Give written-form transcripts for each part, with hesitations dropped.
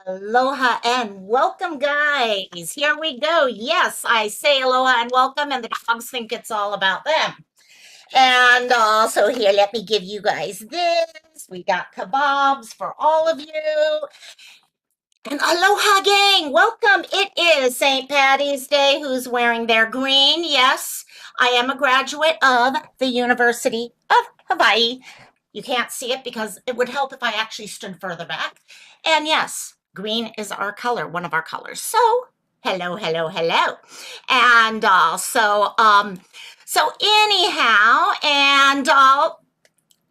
Aloha and welcome, guys. Here we go. Yes, I say aloha and welcome, and the dogs think it's all about them. And also, here, let me give you guys this. We got kebabs for all of you. And aloha, gang. Welcome. It is St. Patty's Day. Who's wearing their green? Yes, I am a graduate of the University of Hawaii. You can't see it because it would help if I actually stood further back. And yes, green is our color, one of our colors. So, hello, hello, hello. And so anyhow, and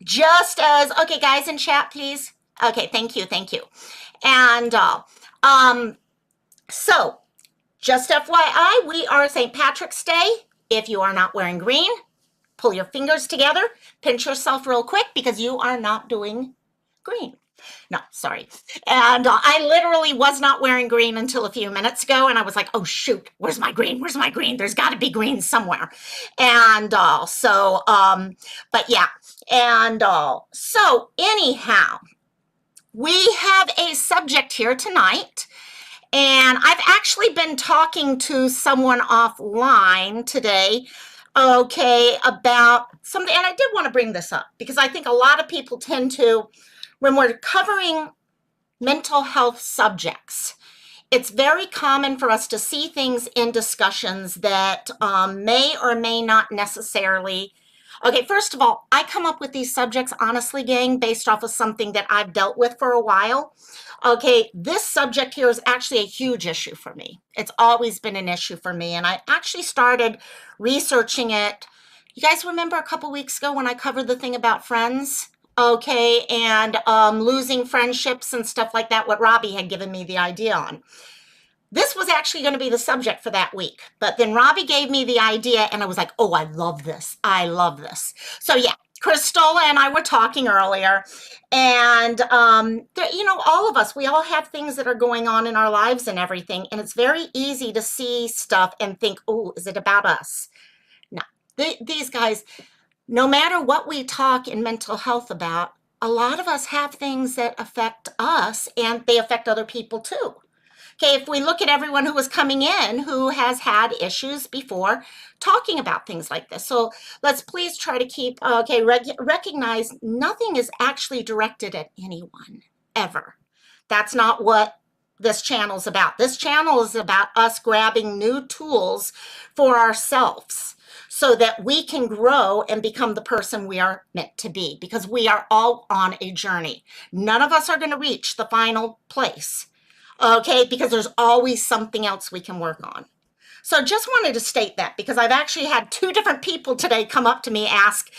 just as, okay, guys in chat, please. Okay, thank you, thank you. And um, so just FYI, we are St. Patrick's Day. If you are not wearing green, pull your fingers together, pinch yourself real quick because you are not doing green. No, sorry. And I literally was not wearing green until a few minutes ago. And I was like, oh, shoot, where's my green? Where's my green? There's got to be green somewhere. And but yeah. And so anyhow, we have a subject here tonight. And I've actually been talking to someone offline today, okay, about something. And I did want to bring this up because I think a lot of people tend to, when we're covering mental health subjects, it's very common for us to see things in discussions that may or may not necessarily. Okay, first of all, I come up with these subjects, honestly, gang, based off of something that I've dealt with for a while. Okay, this subject here is actually a huge issue for me. It's always been an issue for me, and I actually started researching it. You guys remember a couple weeks ago when I covered the thing about friends? Okay, and losing friendships and stuff like that, what Robbie had given me the idea on. This was actually going to be the subject for that week. But then Robbie gave me the idea, and I was like, oh, I love this. I love this. So, yeah, Christola and I were talking earlier. And, all of us, we all have things that are going on in our lives and everything. And it's very easy to see stuff and think, oh, is it about us? No. These guys, no matter what we talk in mental health about, a lot of us have things that affect us, and they affect other people too. Okay, if we look at everyone who was coming in who has had issues before talking about things like this. So let's please try to keep, recognize nothing is actually directed at anyone, ever. That's not what this channel is about. This channel is about us grabbing new tools for ourselves so that we can grow and become the person we are meant to be, because we are all on a journey. None of us are going to reach the final place. Okay, because there's always something else we can work on. So just wanted to state that because I've actually had two different people today come up to me ask,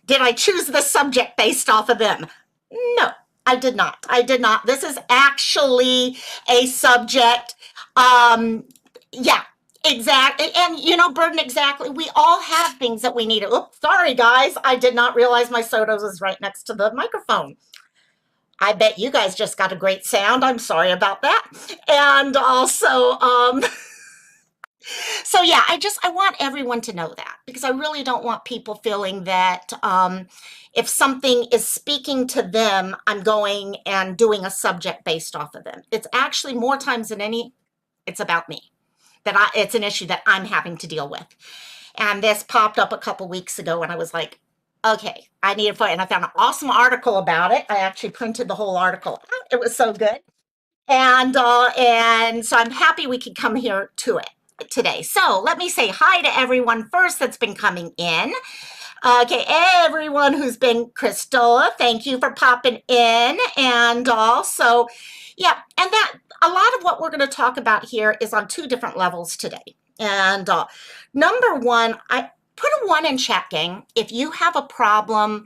did I choose this subject based off of them? No, I did not. I did not. This is actually a subject. Yeah, exactly. And Burden, exactly. We all have things that we need. Oops, sorry, guys. I did not realize my soda was right next to the microphone. I bet you guys just got a great sound. I'm sorry about that. And also, so yeah, I want everyone to know that because I really don't want people feeling that if something is speaking to them, I'm going and doing a subject based off of them. It's actually more times than any, it's about me. It's an issue that I'm having to deal with. And this popped up a couple weeks ago and I was like, okay, I need it, and I found an awesome article about it. I actually printed the whole article out. It was so good. And so I'm happy we could come here to it today. So let me say hi to everyone first that's been coming in. Okay, everyone who's been, Christola, thank you for popping in. And also, yeah, and that a lot of what we're going to talk about here is on two different levels today. And number one, I put a 1 in chat, gang. If you have a problem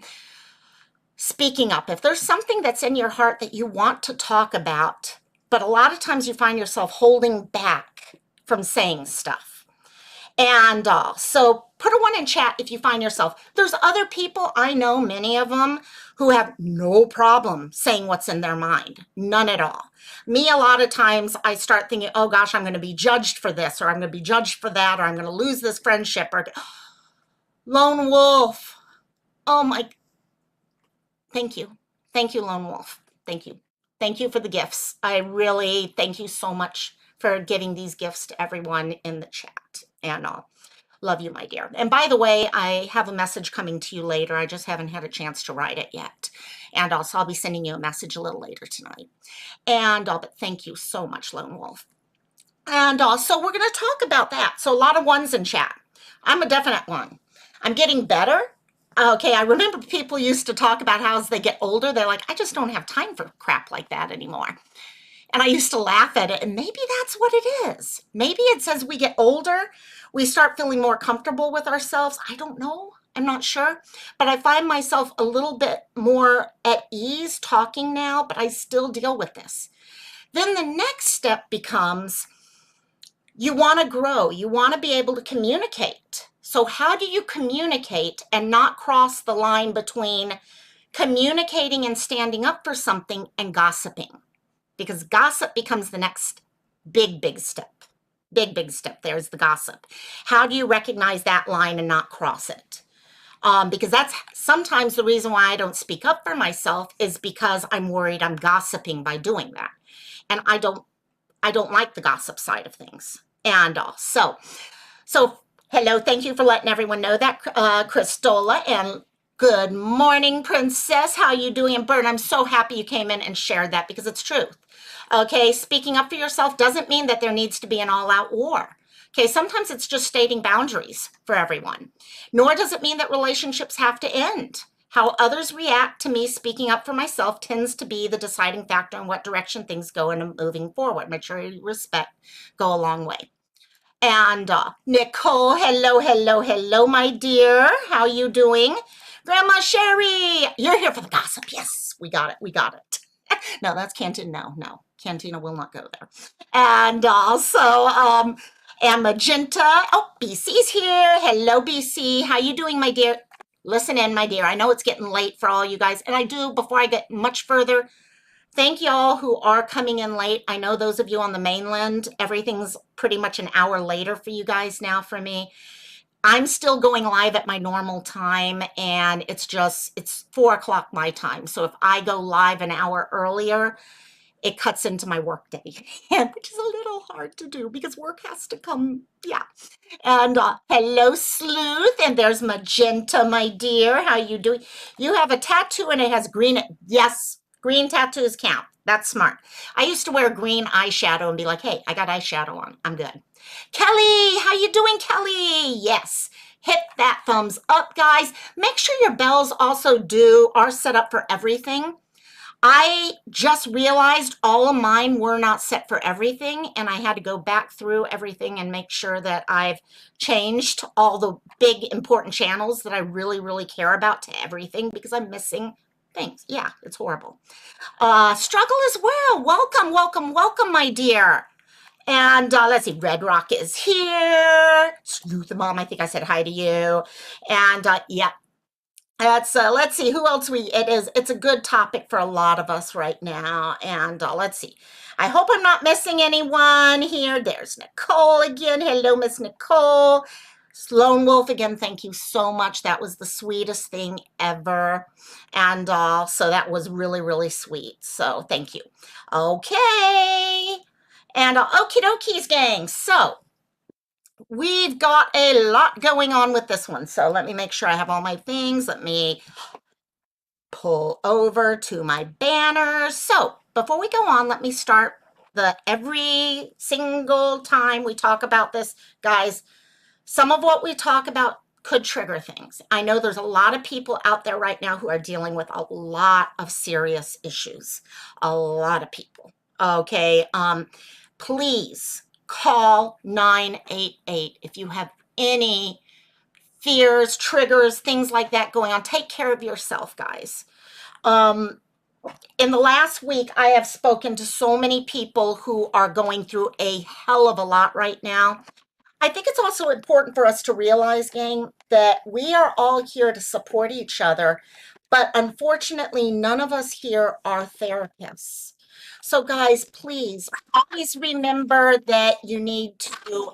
speaking up, if there's something that's in your heart that you want to talk about, but a lot of times you find yourself holding back from saying stuff. And so put a 1 in chat if you find yourself. There's other people, I know many of them, who have no problem saying what's in their mind. None at all. Me, a lot of times I start thinking, oh gosh, I'm going to be judged for this, or I'm going to be judged for that, or I'm going to lose this friendship, or Lone Wolf. Oh my. Thank you. Thank you, Lone Wolf. Thank you. Thank you for the gifts. I really thank you so much for giving these gifts to everyone in the chat. And love you, my dear. And by the way, I have a message coming to you later. I just haven't had a chance to write it yet. And also, I'll be sending you a message a little later tonight. And but thank you so much, Lone Wolf. And so we're going to talk about that. So a lot of ones in chat. I'm a definite one. I'm getting better. Okay, I remember people used to talk about how as they get older, they're like, I just don't have time for crap like that anymore. And I used to laugh at it, and maybe that's what it is. Maybe it's as we get older, we start feeling more comfortable with ourselves. I don't know. I'm not sure. But I find myself a little bit more at ease talking now, but I still deal with this. Then the next step becomes you want to grow. You want to be able to communicate. So how do you communicate and not cross the line between communicating and standing up for something and gossiping? Because gossip becomes the next big step. Big step. There's the gossip. How do you recognize that line and not cross it? Because that's sometimes the reason why I don't speak up for myself is because I'm worried I'm gossiping by doing that. And I don't like the gossip side of things. And so hello, thank you for letting everyone know that, Christola, and good morning, Princess. How you doing? And Bert, I'm so happy you came in and shared that because it's truth. Okay, speaking up for yourself doesn't mean that there needs to be an all-out war. Okay, sometimes it's just stating boundaries for everyone. Nor does it mean that relationships have to end. How others react to me speaking up for myself tends to be the deciding factor in what direction things go in moving forward. Maturity, respect go a long way. And Nicole, hello, my dear. How you doing? Grandma Sherry, you're here for the gossip. Yes, we got it. No, that's Cantina. No, Cantina will not go there. And also, and Magenta. Oh, BC's here. Hello, BC. How you doing, my dear? Listen in, my dear. I know it's getting late for all you guys. And I do, before I get much further, thank y'all who are coming in late. I know those of you on the mainland, everything's pretty much an hour later for you guys now for me. I'm still going live at my normal time, and it's 4 o'clock my time. So if I go live an hour earlier, it cuts into my work day, which is a little hard to do because work has to come, yeah. And hello, Sleuth, and there's Magenta, my dear. How you doing? You have a tattoo and it has green. Yes, green tattoos count. That's smart. I used to wear green eyeshadow and be like, hey, I got eyeshadow on. I'm good. Kelly, how you doing, Kelly? Yes. Hit that thumbs up, guys. Make sure your bells also are set up for everything. I just realized all of mine were not set for everything, and I had to go back through everything and make sure that I've changed all the big important channels that I really care about to everything because I'm missing things. Yeah, it's horrible. Struggle as well. Welcome, my dear. And let's see, Red Rock is here. Sleuth Mom, I think I said hi to you. And yeah. That's let's see who else it's a good topic for a lot of us right now. And let's see, I hope I'm not missing anyone here. There's Nicole again. Hello, Miss Nicole. Lone Wolf again, thank you so much. That was the sweetest thing ever. And so that was really sweet, so thank you. Okay, and Okies Gang. So we've got a lot going on with this one. So let me make sure I have all my things. Let me pull over to my banners. So before we go on, let me start every single time we talk about this, guys, some of what we talk about could trigger things. I know there's a lot of people out there right now who are dealing with a lot of serious issues. A lot of people. Okay. Please call 988 if you have any fears, triggers, things like that going on. Take care of yourself, guys. In the last week, I have spoken to so many people who are going through a hell of a lot right now. I think it's also important for us to realize, gang, that we are all here to support each other, but unfortunately, none of us here are therapists. So guys, please always remember that you need to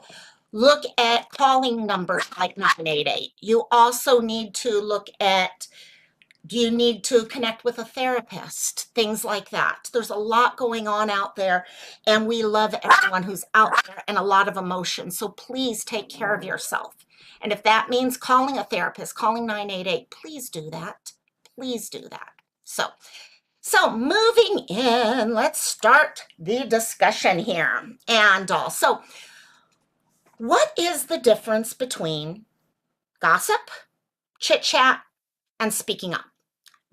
look at calling numbers like 988. You also need to look at Do you need to connect with a therapist? Things like that. There's a lot going on out there, and we love everyone who's out there and a lot of emotion. So please take care of yourself. And if that means calling a therapist, calling 988, please do that. Please do that. So moving in, let's start the discussion here. And also, what is the difference between gossip, chit chat, and speaking up?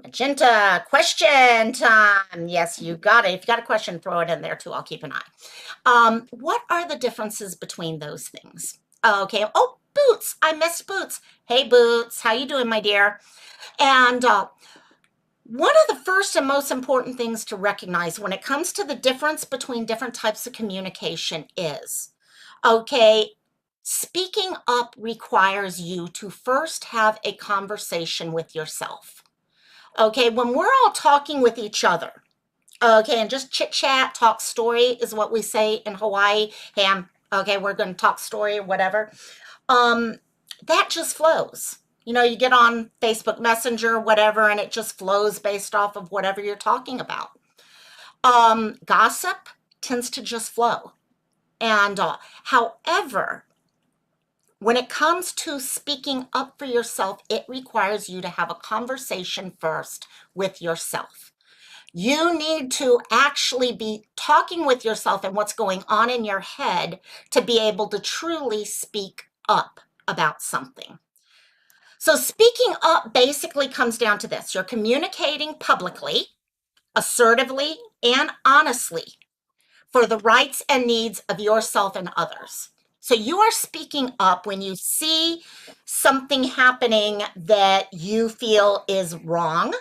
Magenta, question time. Yes, you got it. If you got a question, throw it in there too. I'll keep an eye. What are the differences between those things? Okay. Oh, Boots. I missed Boots. Hey, Boots. How you doing, my dear? And one of the first and most important things to recognize when it comes to the difference between different types of communication is, okay, speaking up requires you to first have a conversation with yourself. Okay, when we're all talking with each other, okay, and just chit chat, talk story is what we say in Hawaii. Hey, okay, we're going to talk story or whatever. That just flows. You know, you get on Facebook Messenger, whatever, and it just flows based off of whatever you're talking about. Gossip tends to just flow. And however, when it comes to speaking up for yourself, it requires you to have a conversation first with yourself. You need to actually be talking with yourself and what's going on in your head to be able to truly speak up about something. So speaking up basically comes down to this. You're communicating publicly, assertively, and honestly for the rights and needs of yourself and others. So you are speaking up when you see something happening that you feel is wrong.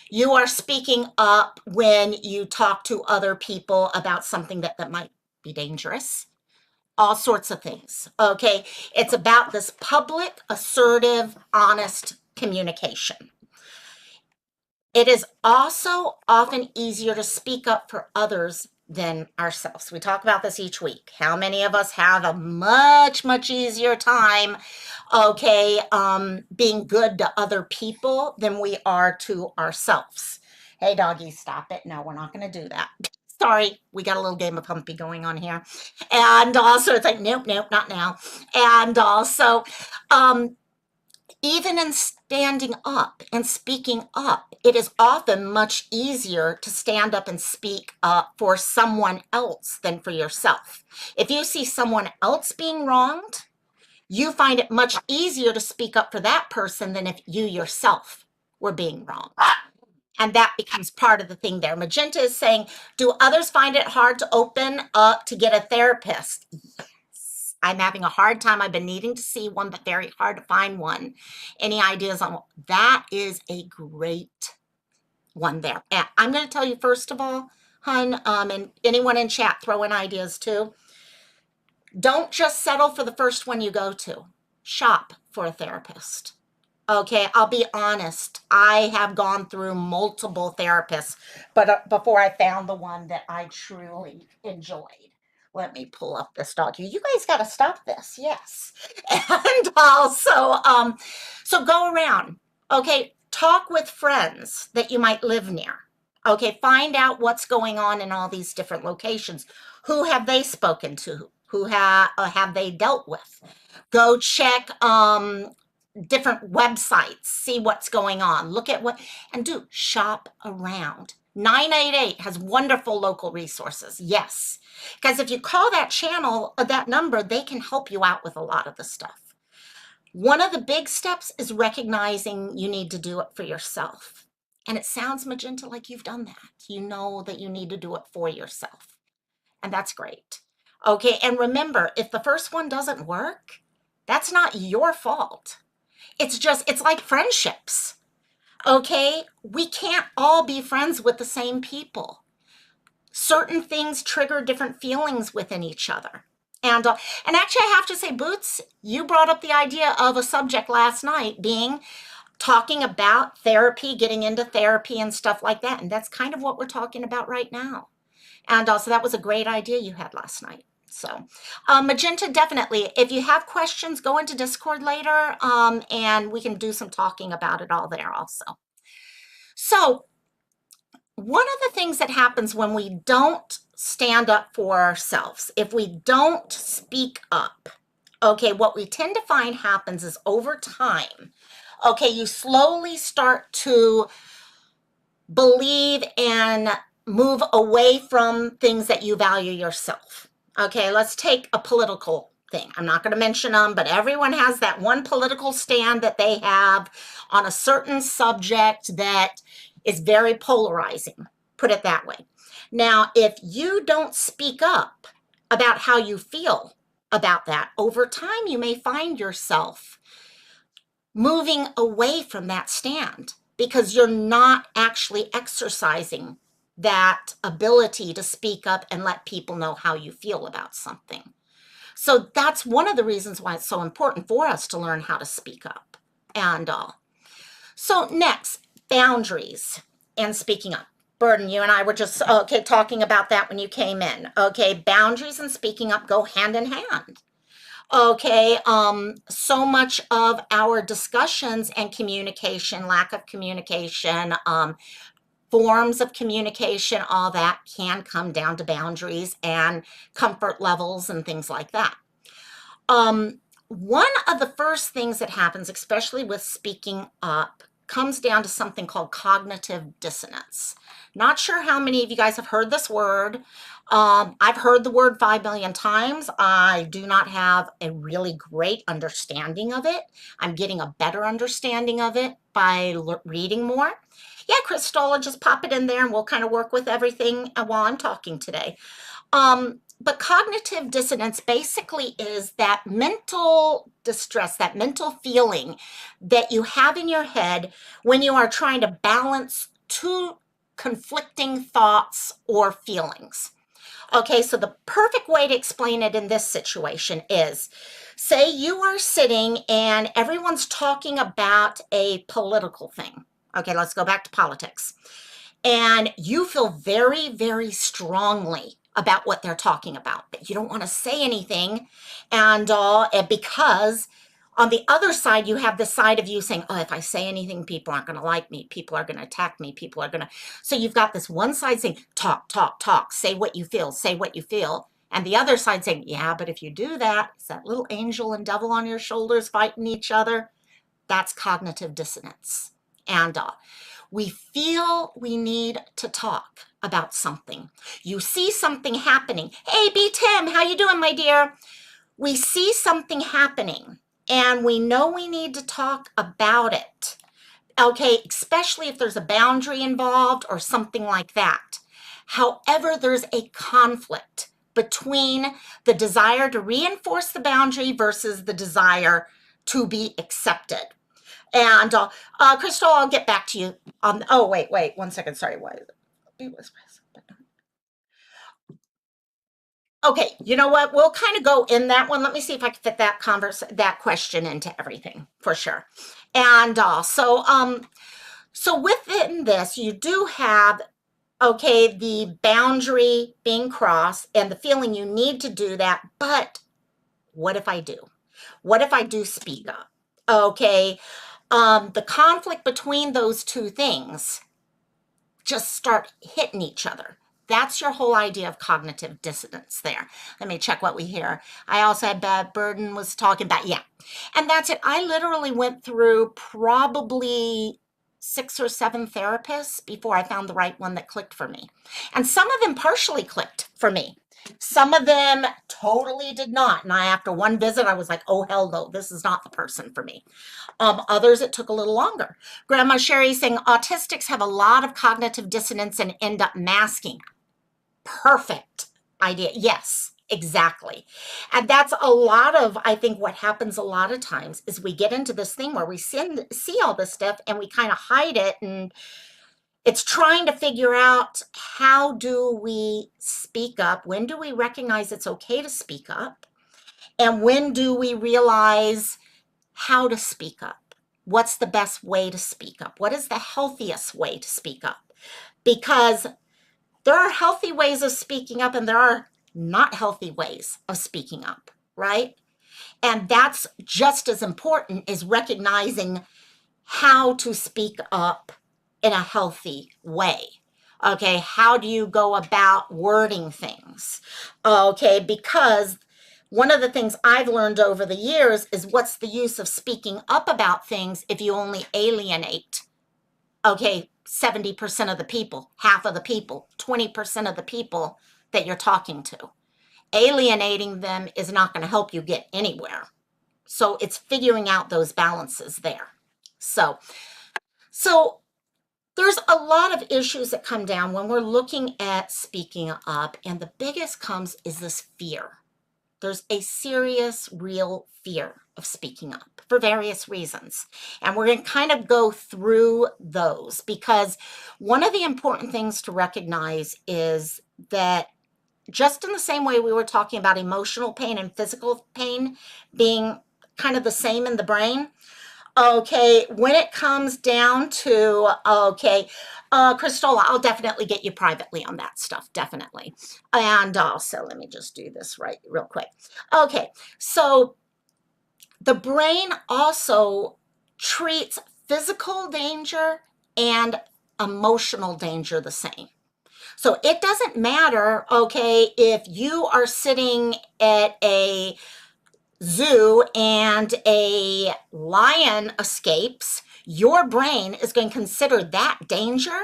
You are speaking up when you talk to other people about something that might be dangerous. All sorts of things, okay? It's about this public, assertive, honest communication. It is also often easier to speak up for others than ourselves. We talk about this each week. How many of us have a much, much easier time, okay, being good to other people than we are to ourselves? Hey, doggy, stop it. No, we're not going to do that. Sorry, we got a little game of Humpy going on here. And also, it's like, nope, not now. And also, even in standing up and speaking up, it is often much easier to stand up and speak up for someone else than for yourself. If you see someone else being wronged, you find it much easier to speak up for that person than if you yourself were being wronged. And that becomes part of the thing there. Magenta is saying, do others find it hard to open up to get a therapist? Yes. I'm having a hard time. I've been needing to see one, but very hard to find one. Any ideas on that? Is a great one there. And I'm going to tell you, first of all, hun, and anyone in chat, throw in ideas too. Don't just settle for the first one you go to. Shop for a therapist. Okay, I'll be honest. I have gone through multiple therapists, but before I found the one that I truly enjoyed. Let me pull up this document. You guys got to stop this, yes. And also, so go around. Okay, talk with friends that you might live near. Okay, find out what's going on in all these different locations. Who have they spoken to? Who have they dealt with? Go check different websites, see what's going on, look at what, and do shop around. 988 has wonderful local resources, yes. Because if you call that channel, that number, they can help you out with a lot of the stuff. One of the big steps is recognizing you need to do it for yourself. And it sounds, Magenta, like you've done that. You know that you need to do it for yourself. And that's great. Okay, and remember, if the first one doesn't work, that's not your fault. It's like friendships, okay? We can't all be friends with the same people. Certain things trigger different feelings within each other. And actually, I have to say, Boots, you brought up the idea of a subject last night being talking about therapy, getting into therapy and stuff like that. And that's kind of what we're talking about right now. And also, that was a great idea you had last night. So Magenta, definitely, if you have questions, go into Discord later and we can do some talking about it all there also. So one of the things that happens when we don't stand up for ourselves, if we don't speak up, okay, what we tend to find happens is over time, okay, you slowly start to believe and move away from things that you value yourself. Okay, let's take a political thing. I'm not going to mention them, but everyone has that one political stand that they have on a certain subject that is very polarizing. Put it that way. Now, if you don't speak up about how you feel about that, over time you may find yourself moving away from that stand because you're not actually exercising that ability to speak up and let people know how you feel about something. So that's one of the reasons why it's so important for us to learn how to speak up and all. So next, boundaries and speaking up. Burden, you and I were just talking about that when you came in. Okay, boundaries and speaking up go hand in hand. Okay, so much of our discussions and communication, lack of communication, forms of communication, all that can come down to boundaries and comfort levels and things like that. One of the first things that happens, especially with speaking up, comes down to something called cognitive dissonance. Not sure how many of you guys have heard this word. I've heard the word 5 million times. I do not have a really great understanding of it. I'm getting a better understanding of it by reading more. Yeah, Crystal, I'll just pop it in there and we'll kind of work with everything while I'm talking today. But cognitive dissonance basically is that mental distress, that mental feeling that you have in your head when you are trying to balance two conflicting thoughts or feelings. Okay, so the perfect way to explain it in this situation is, say you are sitting and everyone's talking about a political thing. Okay, let's go back to politics. And you feel very, very strongly about what they're talking about, but you don't want to say anything. And because on the other side, you have the side of you saying, oh, if I say anything, people aren't going to like me. People are going to attack me. People are going to. So you've got this one side saying, talk, talk, talk, say what you feel, say what you feel. And the other side saying, yeah, but if you do that, it's that little angel and devil on your shoulders fighting each other. That's cognitive dissonance. And we feel we need to talk about something. You see something happening. Hey, B. Tim, how you doing, my dear? We see something happening and we know we need to talk about it. Okay, especially if there's a boundary involved or something like that. However, there's a conflict between the desire to reinforce the boundary versus the desire to be accepted. And Crystal, I'll get back to you. Oh, wait, 1 second. Sorry. What? Okay, you know what? We'll kind of go in that one. Let me see if I can fit that question into everything for sure. And so within this, you do have, okay, the boundary being crossed and the feeling you need to do that. But what if I do? What if I do speak up? Okay, the conflict between those two things just start hitting each other. That's your whole idea of cognitive dissonance there. Let me check what we hear. I also had Bad Burden was talking about, yeah. And that's it. I literally went through probably 6 or 7 therapists before I found the right one that clicked for me. And some of them partially clicked for me. Some of them totally did not. And after one visit, I was like, oh, hell no, this is not the person for me. Others, it took a little longer. Grandma Sherry saying autistics have a lot of cognitive dissonance and end up masking. Perfect idea. Yes, exactly. And that's a lot of, I think what happens a lot of times is we get into this thing where we see all this stuff and we kind of hide it, and it's trying to figure out, how do we speak up? When do we recognize it's okay to speak up? And when do we realize how to speak up? What's the best way to speak up? What is the healthiest way to speak up? Because there are healthy ways of speaking up and there are not healthy ways of speaking up, right? And that's just as important as recognizing how to speak up in a healthy way? Okay, how do you go about wording things? Okay, because one of the things I've learned over the years is what's the use of speaking up about things if you only alienate, okay, 70% of the people, half of the people, 20% of the people that you're talking to. Alienating them is not going to help you get anywhere. So it's figuring out those balances there. So there's a lot of issues that come down when we're looking at speaking up, and the biggest comes is this fear. There's a serious, real fear of speaking up for various reasons. And we're going to kind of go through those, because one of the important things to recognize is that just in the same way we were talking about emotional pain and physical pain being kind of the same in the brain, okay, when it comes down to, okay, Christola, I'll definitely get you privately on that stuff, definitely. And also, let me just do this right real quick. Okay, so the brain also treats physical danger and emotional danger the same. So it doesn't matter, okay, if you are sitting at a zoo and a lion escapes, your brain is going to consider that danger,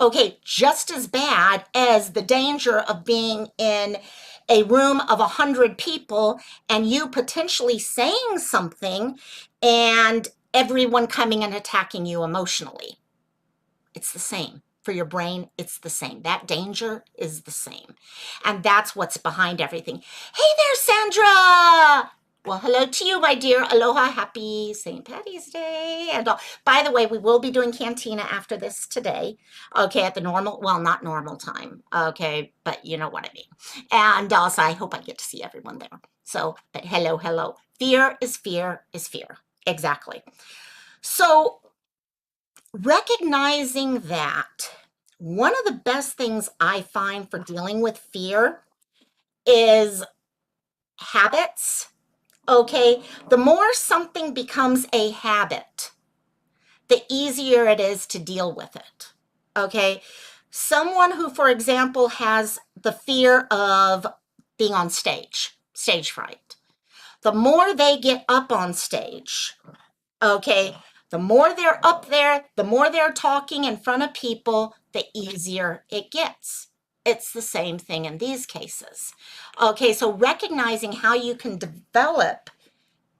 okay, just as bad as the danger of being in a room of 100 people and you potentially saying something and everyone coming and attacking you emotionally. It's the same. For your brain, it's the same. That danger is the same. And that's what's behind everything. Hey there, Sandra! Well, hello to you, my dear. Aloha, happy St. Patty's Day. And by the way, we will be doing Cantina after this today. Okay, at the normal, well, not normal time. Okay, but you know what I mean. And also, I hope I get to see everyone there. So, but hello, hello. Fear is fear is fear. Exactly. So, recognizing that, one of the best things I find for dealing with fear is habits. Okay, the more something becomes a habit, the easier it is to deal with it. Okay, someone who, for example, has the fear of being on stage, stage fright, the more they get up on stage, okay, the more they're up there, the more they're talking in front of people, the easier it gets. It's the same thing in these cases. Okay, so recognizing how you can develop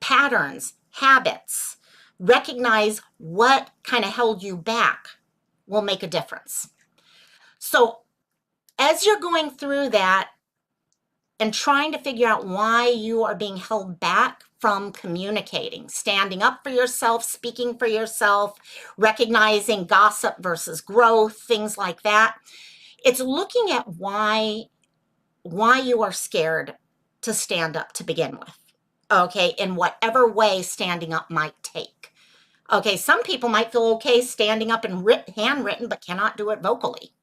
patterns, habits, recognize what kind of held you back will make a difference. So as you're going through that and trying to figure out why you are being held back from communicating, standing up for yourself, speaking for yourself, recognizing gossip versus growth, things like that. It's looking at why you are scared to stand up to begin with. Okay, in whatever way standing up might take. Okay, some people might feel okay standing up and handwritten, but cannot do it vocally.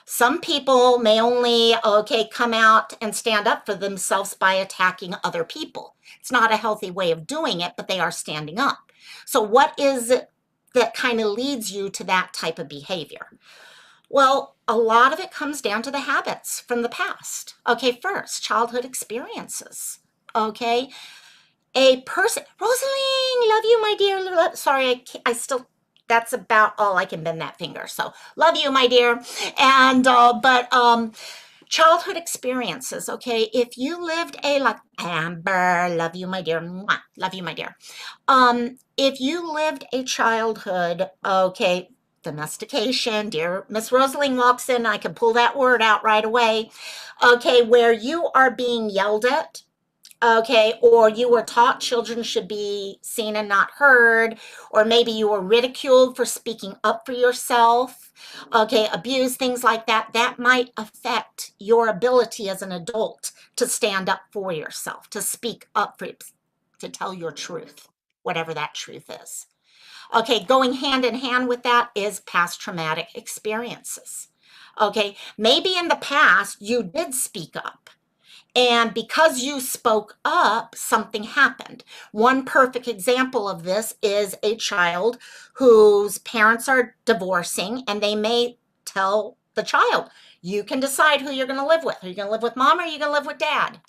Some people may only, okay, come out and stand up for themselves by attacking other people. It's not a healthy way of doing it, but they are standing up. So what is it that kind of leads you to that type of behavior? Well, a lot of it comes down to the habits from the past. Okay, first, childhood experiences. Okay, a person, Rosalie, love you, my dear. Sorry, I still, that's about all I can bend that finger. So love you, my dear. And childhood experiences. Okay, if you lived a, like, Amber, love you, my dear. Mwah, love you, my dear. If you lived a childhood, okay, domestication, dear Miss Rosalie walks in, I can pull that word out right away. Okay, where you are being yelled at, okay, or you were taught children should be seen and not heard, or maybe you were ridiculed for speaking up for yourself, okay, abused, things like that, that might affect your ability as an adult to stand up for yourself, to speak up for, to tell your truth, whatever that truth is. Okay, going hand in hand with that is past traumatic experiences. Okay, maybe in the past you did speak up, And because you spoke up, something happened. One perfect example of this is a child whose parents are divorcing, and they may tell the child, you can decide who you're going to live with. Are you going to live with mom or are you going to live with dad?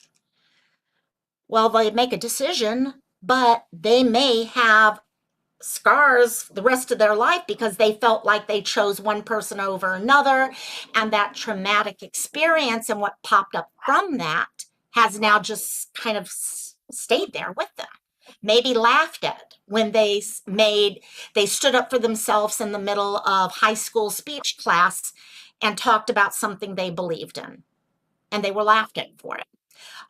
Well, they make a decision, but they may have scars the rest of their life because they felt like they chose one person over another. And that traumatic experience and what popped up from that has now just kind of stayed there with them. Maybe laughed at when they stood up for themselves in the middle of high school speech class and talked about something they believed in, and they were laughed at for it.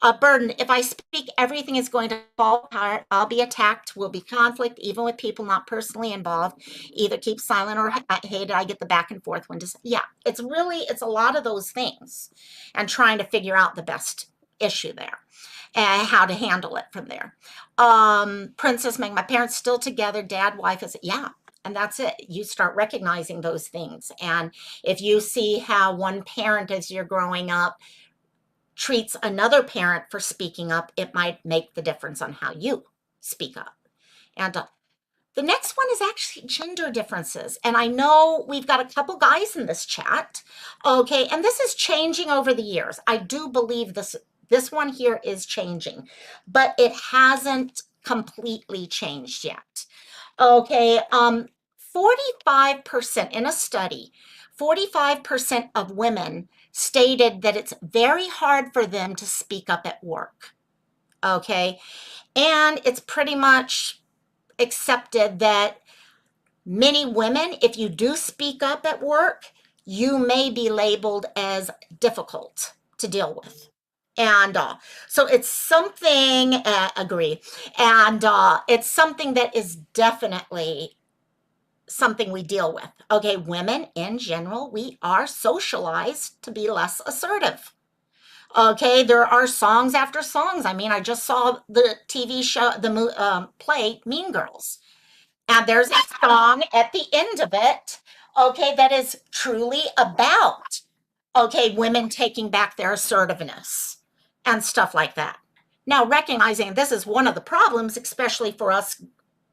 A burden. If I speak, everything is going to fall apart. I'll be attacked. Will be conflict, even with people not personally involved. Either keep silent or hate it. I get the back and forth when to say, yeah, it's a lot of those things, and trying to figure out the best issue there and how to handle it from there. Princess Meg, my parents still together. Dad, wife is, yeah. And that's it. You start recognizing those things. And if you see how one parent as you're growing up treats another parent for speaking up, it might make the difference on how you speak up. And the next one is actually gender differences. And I know we've got a couple guys in this chat. Okay, and this is changing over the years. I do believe this one here is changing, but it hasn't completely changed yet. Okay, 45% in a study, 45% of women stated that it's very hard for them to speak up at work. Okay, and it's pretty much accepted that many women, if you do speak up at work, you may be labeled as difficult to deal with. And so it's something, agree, and it's something that is definitely something we deal with. Okay, women in general, we are socialized to be less assertive. Okay, there are songs after songs. I mean, I just saw the TV show, the play Mean Girls, and there's a song at the end of it, okay, that is truly about, okay, women taking back their assertiveness and stuff like that. Now, recognizing this is one of the problems, especially for us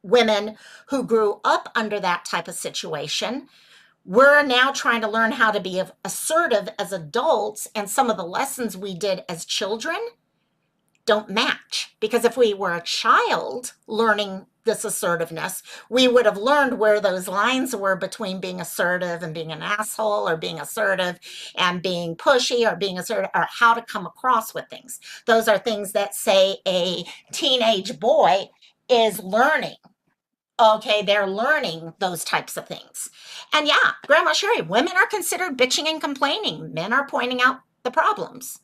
women who grew up under that type of situation, we're now trying to learn how to be assertive as adults, and some of the lessons we did as children don't match. Because if we were a child learning this assertiveness, we would have learned where those lines were between being assertive and being an asshole, or being assertive and being pushy, or being assertive, or how to come across with things. Those are things that, say, a teenage boy is learning. Okay, they're learning those types of things. And yeah, Grandma Sherry, women are considered bitching and complaining. Men are pointing out the problems.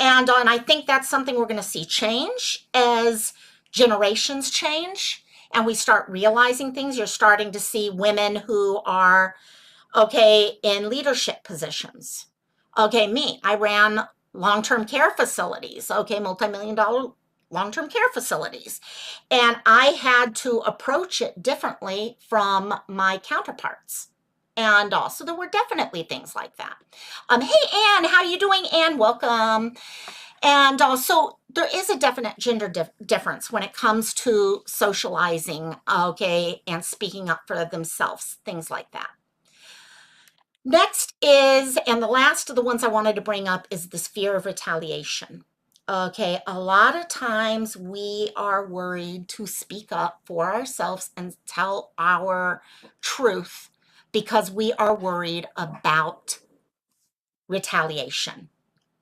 And I think that's something we're going to see change as generations change and we start realizing things. You're starting to see women who are, okay, in leadership positions. Okay, me, I ran long-term care facilities, okay, multi-million-dollar long-term care facilities. And I had to approach it differently from my counterparts. And also there were definitely things like that. Hey, Anne, how you doing, Anne? Welcome. And also there is a definite gender difference when it comes to socializing, okay, and speaking up for themselves, things like that. Next is, and the last of the ones I wanted to bring up, is this fear of retaliation. Okay, a lot of times we are worried to speak up for ourselves and tell our truth because we are worried about retaliation.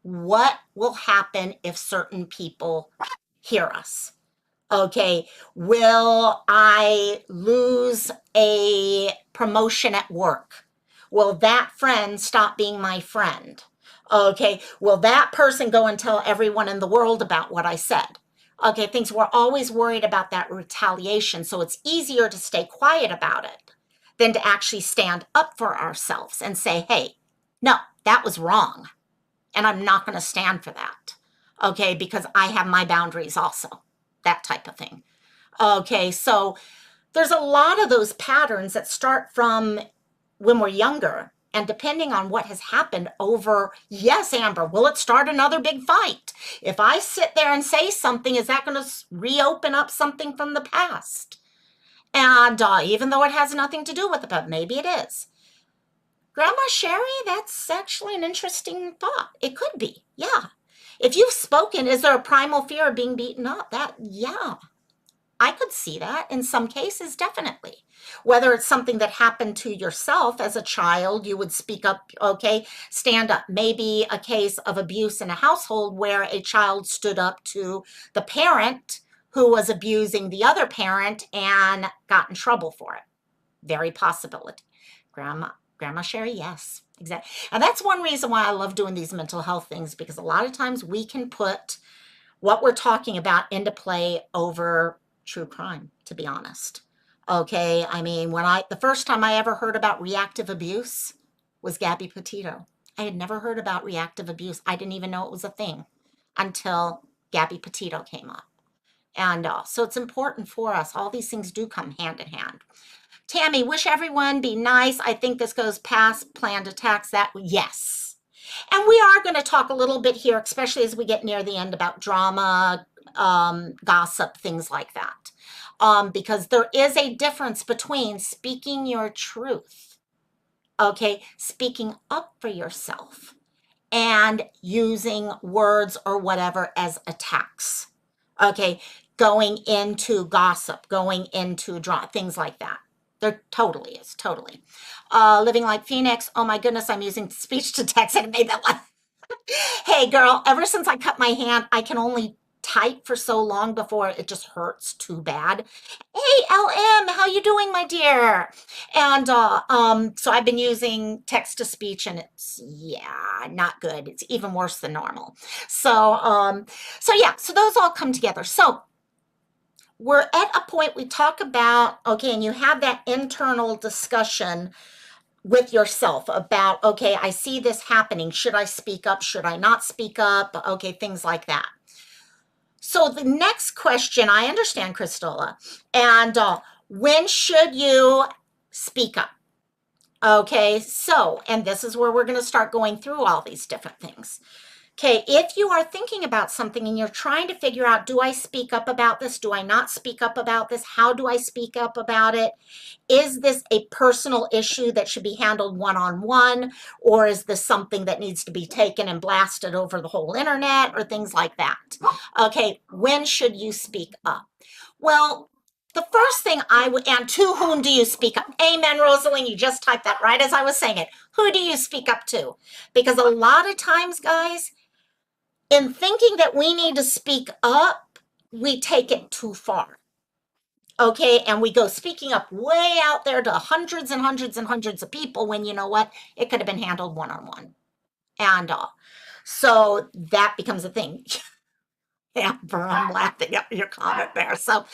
What will happen if certain people hear us? Okay, will I lose a promotion at work? Will that friend stop being my friend? Okay, will that person go and tell everyone in the world about what I said? Okay, things, we're always worried about that retaliation, so it's easier to stay quiet about it than to actually stand up for ourselves and say, hey, no, that was wrong, and I'm not going to stand for that. Okay, because I have my boundaries also, that type of thing. Okay, so there's a lot of those patterns that start from when we're younger And depending on what has happened over, yes, Amber, will it start another big fight? If I sit there and say something, is that going to reopen up something from the past? And even though it has nothing to do with it, but maybe it is. Grandma Sherry, that's actually an interesting thought. It could be, yeah. If you've spoken, is there a primal fear of being beaten up? Yeah, I could see that in some cases, definitely. Whether it's something that happened to yourself as a child, you would speak up, okay, stand up. Maybe a case of abuse in a household where a child stood up to the parent who was abusing the other parent and got in trouble for it. Very possibility. Grandma Sherry, yes, exactly. And that's one reason why I love doing these mental health things, because a lot of times we can put what we're talking about into play over true crime, to be honest. Okay, I mean, the first time I ever heard about reactive abuse was Gabby Petito. I had never heard about reactive abuse. I didn't even know it was a thing until Gabby Petito came up. And so it's important for us. All these things do come hand in hand. Tammy, wish everyone be nice. I think this goes past planned attacks. That, yes. And we are going to talk a little bit here, especially as we get near the end, about drama, gossip, things like that. Because there is a difference between speaking your truth, okay, speaking up for yourself, and using words or whatever as attacks, okay, going into gossip, going into drama, things like that. There totally is, totally. Living like Phoenix, oh my goodness, I'm using speech to text and it made that laugh. Hey girl, ever since I cut my hand, I can only type for so long before it just hurts too bad. Hey LM, how you doing, my dear? And so I've been using text to speech, and it's, yeah, not good. It's even worse than normal. So yeah, so those all come together. So we're at a point we talk about, okay, and you have that internal discussion with yourself about, okay, I see this happening. Should I speak up? Should I not speak up? Okay, things like that. So the next question, I understand, Christola, and when should you speak up? Okay, so, and this is where we're going to start going through all these different things. Okay, if you are thinking about something and you're trying to figure out, do I speak up about this? Do I not speak up about this? How do I speak up about it? Is this a personal issue that should be handled one-on-one, or is this something that needs to be taken and blasted over the whole internet, or things like that? Okay, when should you speak up? Well, the first thing I would, and to whom do you speak up? Amen, Rosalind, you just typed that right as I was saying it. Who do you speak up to? Because a lot of times, guys, in thinking that we need to speak up, we take it too far. Okay, and we go speaking up way out there to hundreds and hundreds and hundreds of people when, you know what, it could have been handled one-on-one. And so that becomes a thing. Amber, I'm laughing at your comment there. So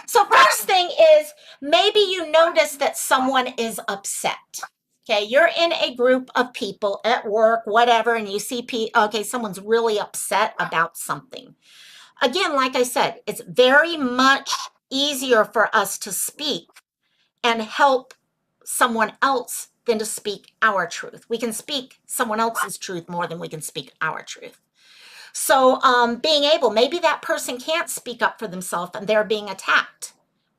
first thing is, maybe you notice that someone is upset. Okay, you're in a group of people at work, whatever, and you see okay, someone's really upset about something. Again, like I said, it's very much easier for us to speak and help someone else than to speak our truth. We can speak someone else's truth more than we can speak our truth. So being able, maybe that person can't speak up for themselves and they're being attacked.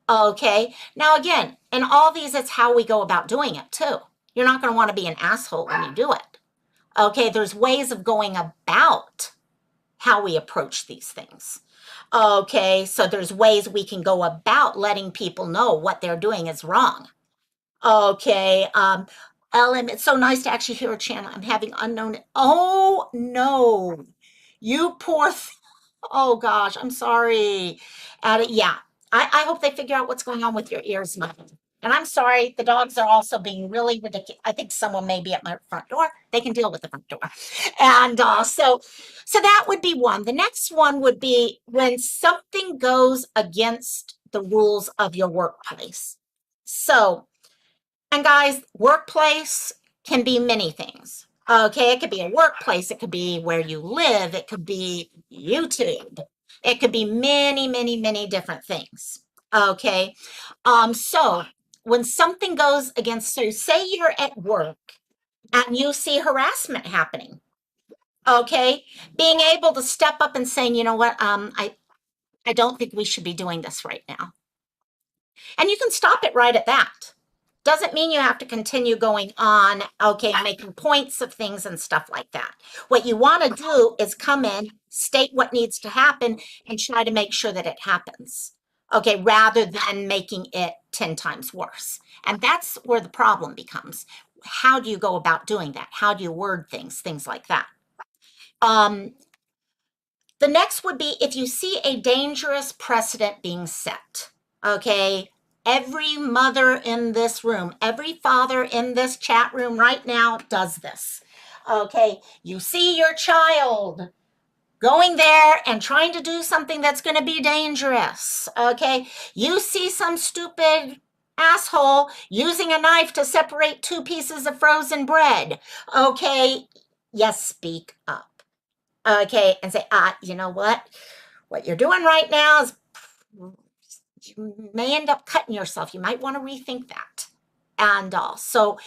Okay, now again, in all these, it's how we go about doing it too. You're not going to want to be an asshole when you do it. Okay, there's ways of going about how we approach these things. Okay, so there's ways we can go about letting people know what they're doing is wrong. Okay, Ellen, it's so nice to actually hear a channel. I'm having unknown. Oh no, you poor. Oh gosh, I'm sorry. Yeah, I hope they figure out what's going on with your ears, Mom. And I'm sorry, the dogs are also being really ridiculous. I think someone may be at my front door. They can deal with the front door. And so that would be one. The next one would be when something goes against the rules of your workplace. So, and guys, workplace can be many things. Okay, it could be a workplace, it could be where you live, it could be YouTube, it could be many, many, many different things. Okay, so when something goes against, so say you're at work and you see harassment happening. Okay, being able to step up and saying, you know what, I don't think we should be doing this right now. And you can stop it right at that. Doesn't mean you have to continue going on, okay, making points of things and stuff like that. What you want to do is come in, state what needs to happen, and try to make sure that it happens. Okay, rather than making it 10 times worse. And that's where the problem becomes. How do you go about doing that? How do you word things like that? Um, the next would be if you see a dangerous precedent being set. Okay, every mother in this room, every father in this chat room right now does this. Okay, you see your child going there and trying to do something that's going to be dangerous. Okay, you see some stupid asshole using a knife to separate two pieces of frozen bread. Okay, yes, speak up. Okay, and say, you know what you're doing right now is you may end up cutting yourself. You might want to rethink that. And so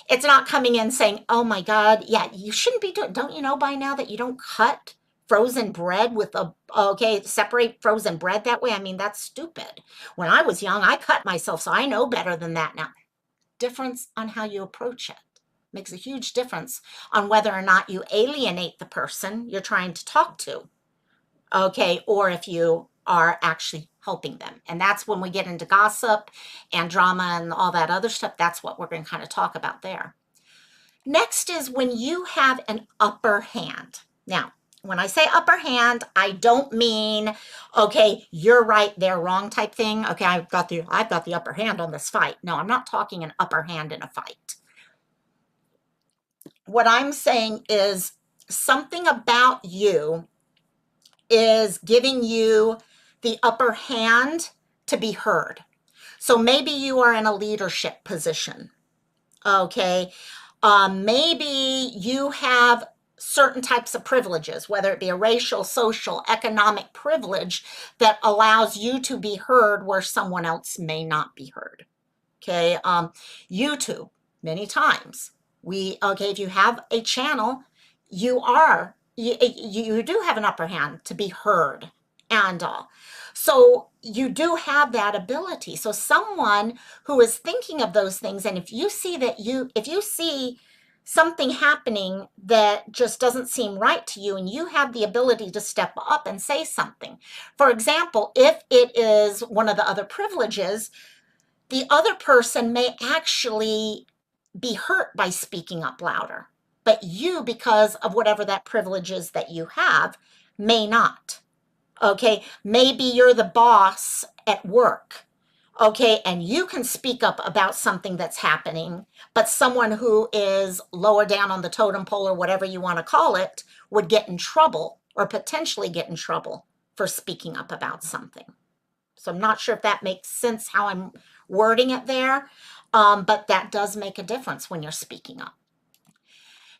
it's not coming in saying, oh my God, yeah, you shouldn't be doing, don't you know by now that you don't cut frozen bread with okay, separate frozen bread that way? I mean, that's stupid. When I was young, I cut myself, so I know better than that now. Difference on how you approach it makes a huge difference on whether or not you alienate the person you're trying to talk to, okay, or if you are actually helping them. And that's when we get into gossip and drama and all that other stuff. That's what we're going to kind of talk about there. Next is when you have an upper hand. Now, when I say upper hand, I don't mean, okay, you're right, they're wrong type thing. Okay, I've got the upper hand on this fight. No, I'm not talking an upper hand in a fight. What I'm saying is something about you is giving you the upper hand to be heard. So maybe you are in a leadership position. Okay. Maybe you have certain types of privileges, whether it be a racial, social, economic privilege that allows you to be heard where someone else may not be heard. Okay. YouTube, many times okay, if you have a channel, you do have an upper hand to be heard and all. So you do have that ability. So someone who is thinking of those things, and if you see something happening that just doesn't seem right to you, and you have the ability to step up and say something. For example, if it is one of the other privileges, the other person may actually be hurt by speaking up louder, but you, because of whatever that privilege is that you have, may not. Okay, maybe you're the boss at work. Okay, and you can speak up about something that's happening, but someone who is lower down on the totem pole or whatever you want to call it would get in trouble or potentially get in trouble for speaking up about something. So I'm not sure if that makes sense how I'm wording it there, but that does make a difference when you're speaking up.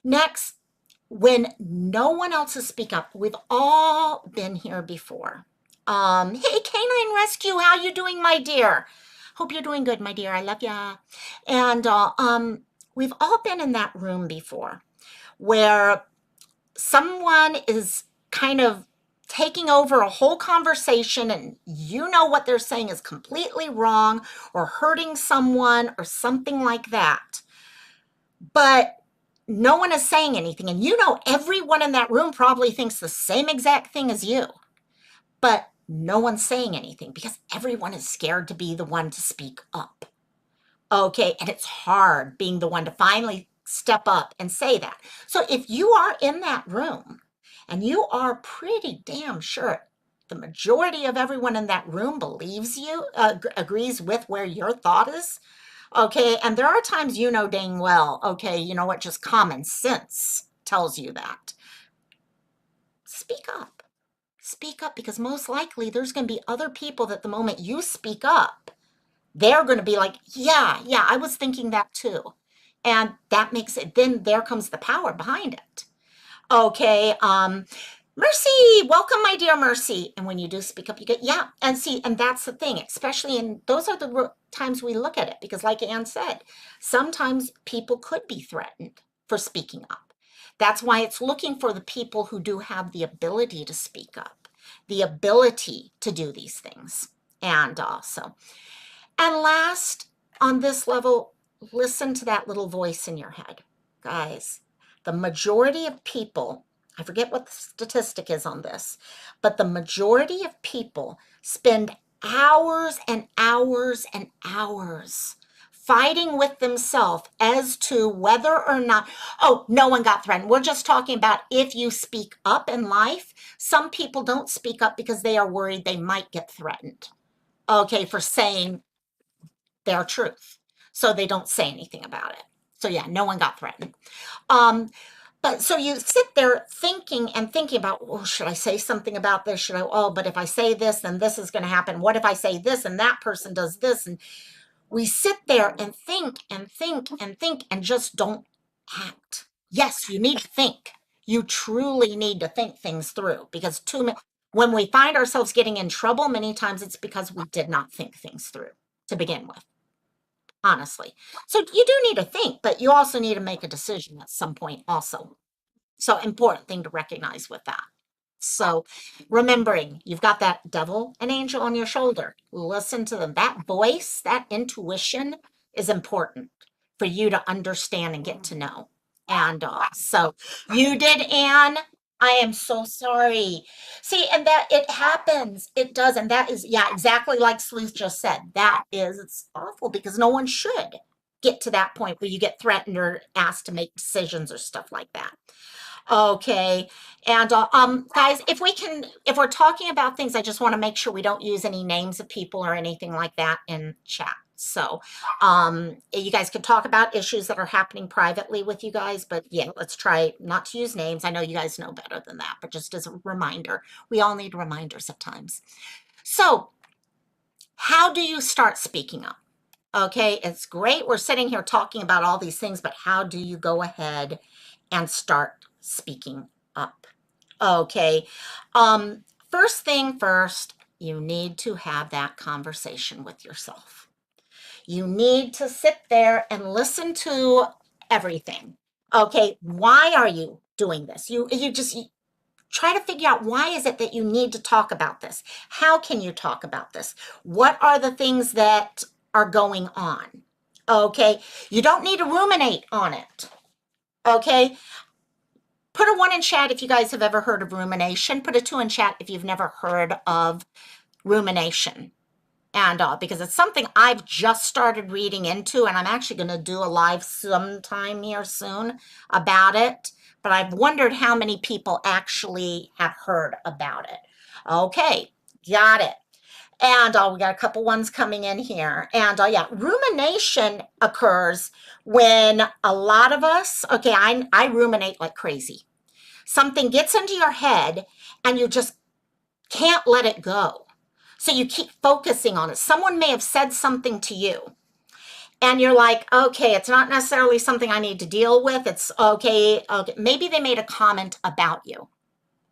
Next, when no one else is speaking up, we've all been here before. Hey, Canine Rescue, how you doing, my dear? Hope you're doing good, my dear. I love ya. And we've all been in that room before where someone is kind of taking over a whole conversation and you know what they're saying is completely wrong or hurting someone or something like that. But no one is saying anything. And you know everyone in that room probably thinks the same exact thing as you. But no one's saying anything because everyone is scared to be the one to speak up. Okay, and it's hard being the one to finally step up and say that. So if you are in that room and you are pretty damn sure the majority of everyone in that room believes you, agrees with where your thought is, okay, and there are times you know dang well, okay, you know what, just common sense tells you that. Speak up. Speak up, because most likely there's going to be other people that the moment you speak up, they're going to be like, yeah, I was thinking that too. And that makes it, then there comes the power behind it. Okay, Mercy, welcome, my dear Mercy. And when you do speak up, you get, yeah, and see, and that's the thing, especially in, those are the times we look at it, because like Anne said, sometimes people could be threatened. for speaking up. That's why it's looking for the people who do have the ability to speak up, the ability to do these things. And and last, on this level, listen to that little voice in your head. Guys, the majority of people, I forget what the statistic is on this, but the majority of people spend hours and hours and hours fighting with themselves as to whether or not, oh, no one got threatened. We're just talking about if you speak up in life. Some people don't speak up because they are worried they might get threatened, okay, for saying their truth. So they don't say anything about it. So yeah, no one got threatened. But so you sit there thinking and thinking about, oh, should I say something about this? Should I, oh, but if I say this, then this is going to happen. What if I say this and that person does this? And we sit there and think and think and think and just don't act. Yes, you need to think. You truly need to think things through, because when we find ourselves getting in trouble, many times it's because we did not think things through to begin with, honestly. So you do need to think, but you also need to make a decision at some point also. So important thing to recognize with that. So remembering you've got that devil and angel on your shoulder. Listen to them. That voice, that intuition is important for you to understand and get to know. And so you did, Anne. I am so sorry. See, and that it happens. It does. And that is, yeah, exactly like Sleuth just said. That is, it's awful because no one should get to that point where you get threatened or asked to make decisions or stuff like that. Okay. And guys, if we're talking about things, I just want to make sure we don't use any names of people or anything like that in chat. So you guys could talk about issues that are happening privately with you guys, but yeah, let's try not to use names. I know you guys know better than that, but just as a reminder, we all need reminders at times. So how do you start speaking up? Okay, it's great. We're sitting here talking about all these things, but how do you go ahead and start speaking up? Okay, first thing first, you need to have that conversation with yourself. You need to sit there and listen to everything. Okay, why are you doing this? You just try to figure out, why is it that you need to talk about this? How can you talk about this? What are the things that are going on? Okay, you don't need to ruminate on it. Okay, put a 1 in chat if you guys have ever heard of rumination. Put a 2 in chat if you've never heard of rumination. And because it's something I've just started reading into, and I'm actually going to do a live sometime here soon about it. But I've wondered how many people actually have heard about it. Okay, got it. And we got a couple ones coming in here. And yeah, rumination occurs when a lot of us, okay, I ruminate like crazy. Something gets into your head and you just can't let it go. So you keep focusing on it. Someone may have said something to you and you're like, okay, it's not necessarily something I need to deal with. It's okay. Maybe they made a comment about you.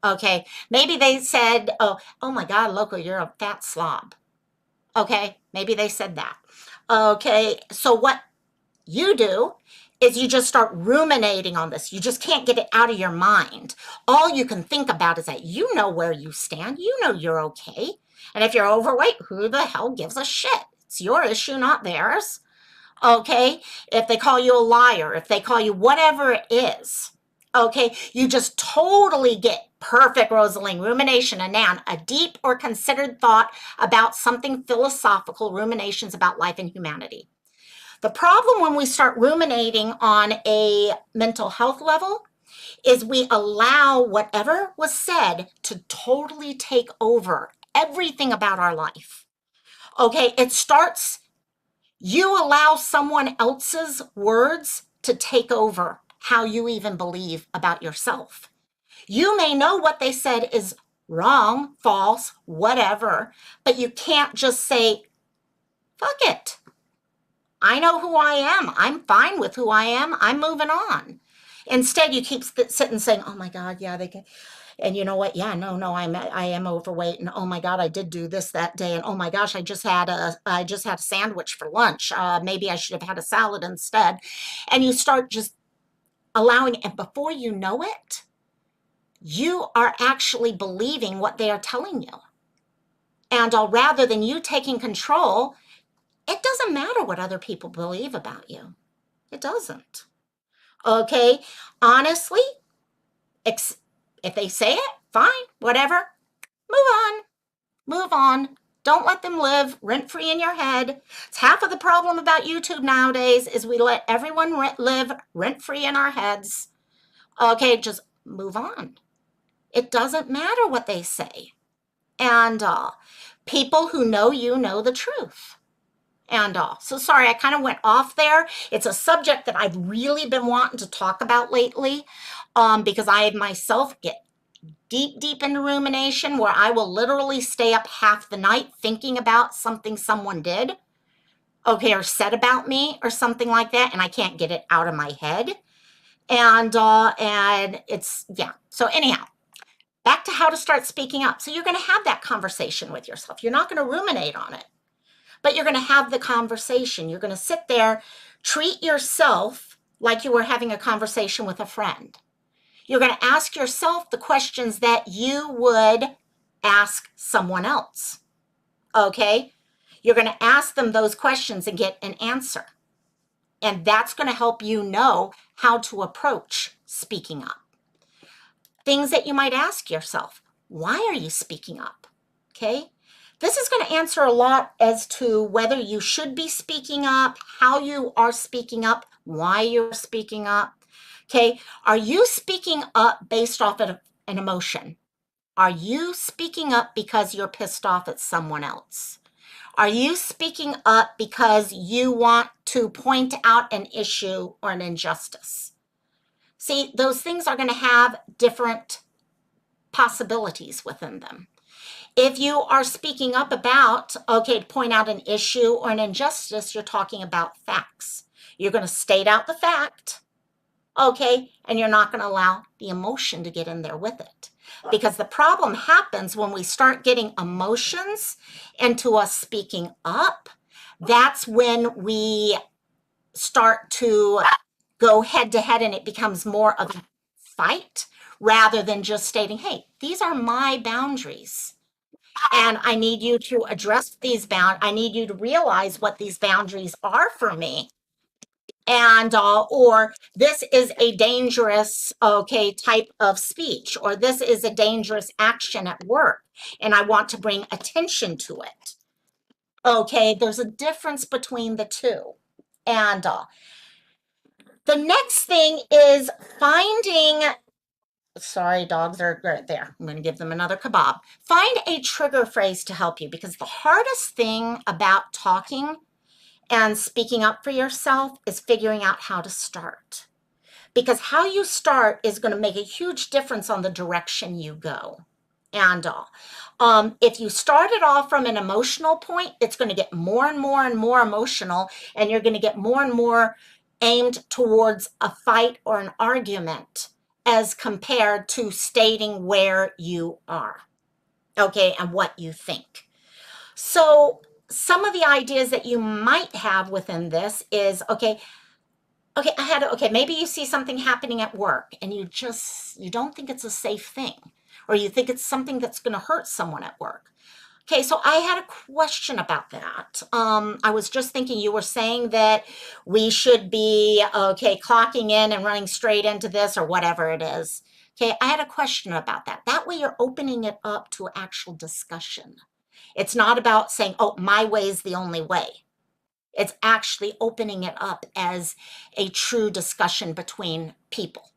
Okay. Maybe they said, oh my God, Loco, you're a fat slob. Okay. Maybe they said that. Okay. So what you do is you just start ruminating on this. You just can't get it out of your mind. All you can think about is that you know where you stand. You know you're okay. And if you're overweight, who the hell gives a shit? It's your issue, not theirs. Okay? If they call you a liar, if they call you whatever it is, okay, you just totally get perfect, Rosaline, rumination, a noun, a deep or considered thought about something philosophical, ruminations about life and humanity. The problem when we start ruminating on a mental health level is we allow whatever was said to totally take over everything about our life. Okay, it starts, you allow someone else's words to take over how you even believe about yourself. You may know what they said is wrong, false, whatever, but you can't just say, fuck it. I know who I am. I'm fine with who I am. I'm moving on. Instead, you keep sitting saying, oh my God, yeah, they can. And you know what? Yeah, no, I am overweight. And oh my God, I did do this that day. And oh my gosh, I just had a sandwich for lunch. Maybe I should have had a salad instead. And you start just allowing, and before you know it, you are actually believing what they are telling you. And rather than you taking control, it doesn't matter what other people believe about you. It doesn't. Okay? Honestly, if they say it, fine, whatever. Move on. Move on. Don't let them live rent-free in your head. It's half of the problem about YouTube nowadays is we let everyone live rent-free in our heads. Okay, just move on. It doesn't matter what they say. And people who know you know the truth. And so sorry, I kind of went off there. It's a subject that I've really been wanting to talk about lately because I myself get deep into rumination where I will literally stay up half the night thinking about something someone did, okay, or said about me or something like that, and I can't get it out of my head. And it's, yeah. So anyhow, back to how to start speaking up. So you're going to have that conversation with yourself. You're not going to ruminate on it, but you're going to have the conversation. You're going to sit there, treat yourself like you were having a conversation with a friend. You're going to ask yourself the questions that you would ask someone else. Okay? You're going to ask them those questions and get an answer. And that's going to help you know how to approach speaking up. Things that you might ask yourself. Why are you speaking up? Okay? This is going to answer a lot as to whether you should be speaking up, how you are speaking up, why you're speaking up. Okay, are you speaking up based off of an emotion? Are you speaking up because you're pissed off at someone else? Are you speaking up because you want to point out an issue or an injustice? See, those things are going to have different possibilities within them. If you are speaking up about, okay, to point out an issue or an injustice, you're talking about facts. You're going to state out the fact. Okay, and you're not going to allow the emotion to get in there with it. Because the problem happens when we start getting emotions into us speaking up. That's when we start to go head to head and it becomes more of a fight rather than just stating, hey, these are my boundaries. And I need you to address these I need you to realize what these boundaries are for me. And or this is a dangerous, okay, type of speech, or this is a dangerous action at work, and I want to bring attention to it. Okay, there's a difference between the two. And the next thing is finding, sorry, dogs are right there. I'm going to give them another kebab. Find a trigger phrase to help you, because the hardest thing about talking and speaking up for yourself is figuring out how to start. Because how you start is going to make a huge difference on the direction you go. And if you started off from an emotional point, it's going to get more and more and more emotional, and you're going to get more and more aimed towards a fight or an argument as compared to stating where you are, okay, and what you think. So some of the ideas that you might have within this is, okay, maybe you see something happening at work and you don't think it's a safe thing, or you think it's something that's going to hurt someone at work. Okay, so I had a question about that. I was just thinking, you were saying that we should be, okay, clocking in and running straight into this or whatever it is. Okay, I had a question about that. That way you're opening it up to actual discussion. It's not about saying, oh, my way is the only way. It's actually opening it up as a true discussion between people.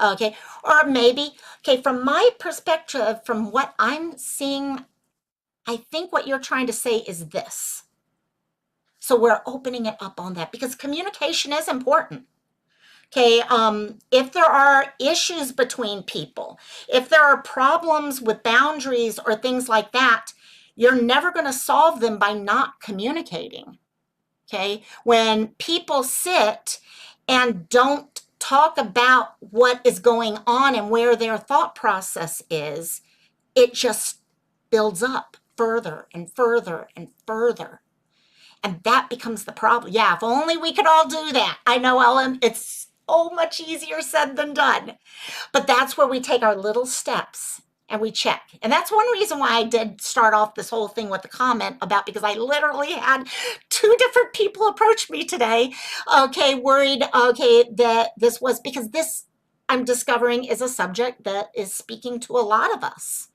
Okay, or maybe, okay, from my perspective, from what I'm seeing, I think what you're trying to say is this. So we're opening it up on that because communication is important. Okay, if there are issues between people, if there are problems with boundaries or things like that, you're never going to solve them by not communicating. Okay, when people sit and don't talk about what is going on and where their thought process is, it just builds up further and further and further. And that becomes the problem. Yeah, if only we could all do that. I know, Ellen, it's so much easier said than done. But that's where we take our little steps and we check. And that's one reason why I did start off this whole thing with the comment about, because I literally had two different people approach me today, okay, worried, okay, that this was, because this I'm discovering is a subject that is speaking to a lot of us.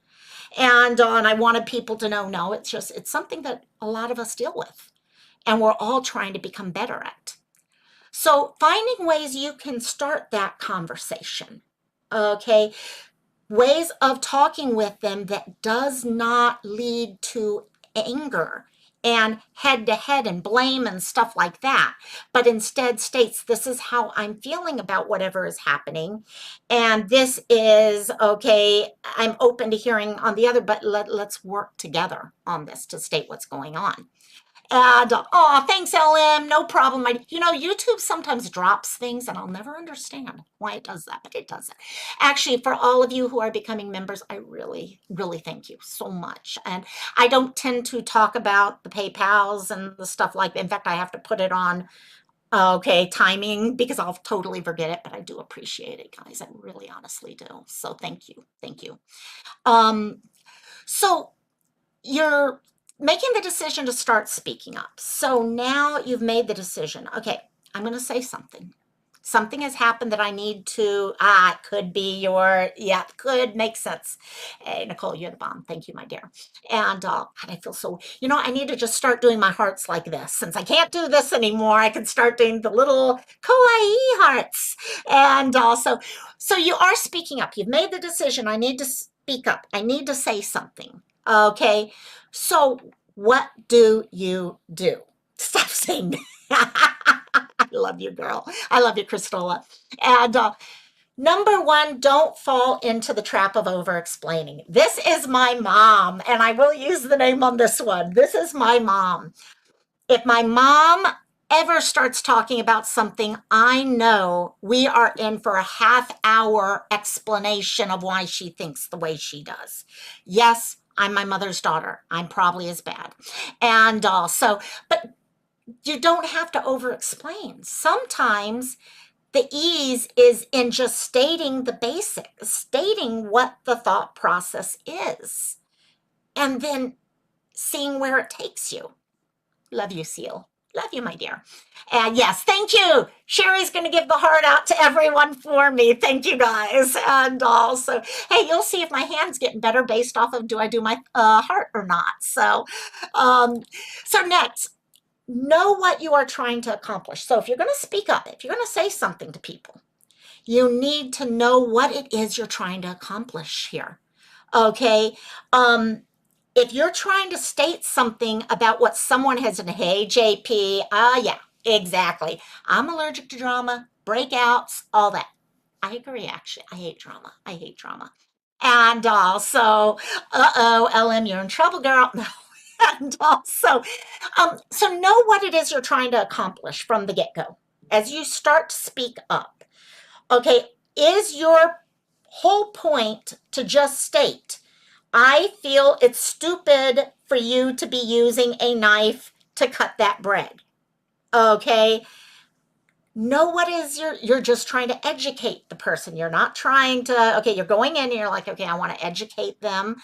And I wanted people to know, no, it's something that a lot of us deal with and we're all trying to become better at. So finding ways you can start that conversation, okay, ways of talking with them that does not lead to anger and head to head and blame and stuff like that, but instead states, this is how I'm feeling about whatever is happening, and this is okay, I'm open to hearing on the other, but let's work together on this to state what's going on. And oh, thanks, LM. No problem. YouTube sometimes drops things, and I'll never understand why it does that, but it does it. Actually, for all of you who are becoming members, I really, really thank you so much. And I don't tend to talk about the PayPals and the stuff like that. In fact, I have to put it on, okay, timing, because I'll totally forget it, but I do appreciate it, guys. I really honestly do. So thank you. Thank you. So you're making the decision to start speaking up. So now you've made the decision. Okay, I'm going to say something. Something has happened that I need to, it could be yeah, could make sense. Hey, Nicole, you're the bomb. Thank you, my dear. And I feel so, I need to just start doing my hearts like this. Since I can't do this anymore, I can start doing the little kawaii hearts. And also, so you are speaking up. You've made the decision. I need to speak up. I need to say something. Okay, so what do you do? Stop saying I love you, girl. I love you, Christola. And number one, don't fall into the trap of over explaining. This is my mom, and I will use the name on this one. This is my mom. If my mom ever starts talking about something, I know we are in for a half-hour explanation of why she thinks the way she does. Yes, I'm my mother's daughter. I'm probably as bad. And but you don't have to over-explain. Sometimes the ease is in just stating the basics, stating what the thought process is, and then seeing where it takes you. Love you, Seal. Love you, my dear. And yes, thank you. Sherry's going to give the heart out to everyone for me. Thank you, guys. And also, hey, you'll see if my hand's getting better based off of do I do my heart or not. So next, know what you are trying to accomplish. So if you're going to speak up, if you're going to say something to people, you need to know what it is you're trying to accomplish here. Okay. If you're trying to state something about what someone has done, hey, JP, yeah, exactly. I'm allergic to drama, breakouts, all that. I agree, actually. I hate drama. I hate drama. And also, LM, you're in trouble, girl. No. And also, so know what it is you're trying to accomplish from the get-go. As you start to speak up, okay, is your whole point to just state, I feel it's stupid for you to be using a knife to cut that bread. Okay? Know what is you're just trying to educate the person. You're not trying to, okay, you're going in and you're like, okay, I want to educate them.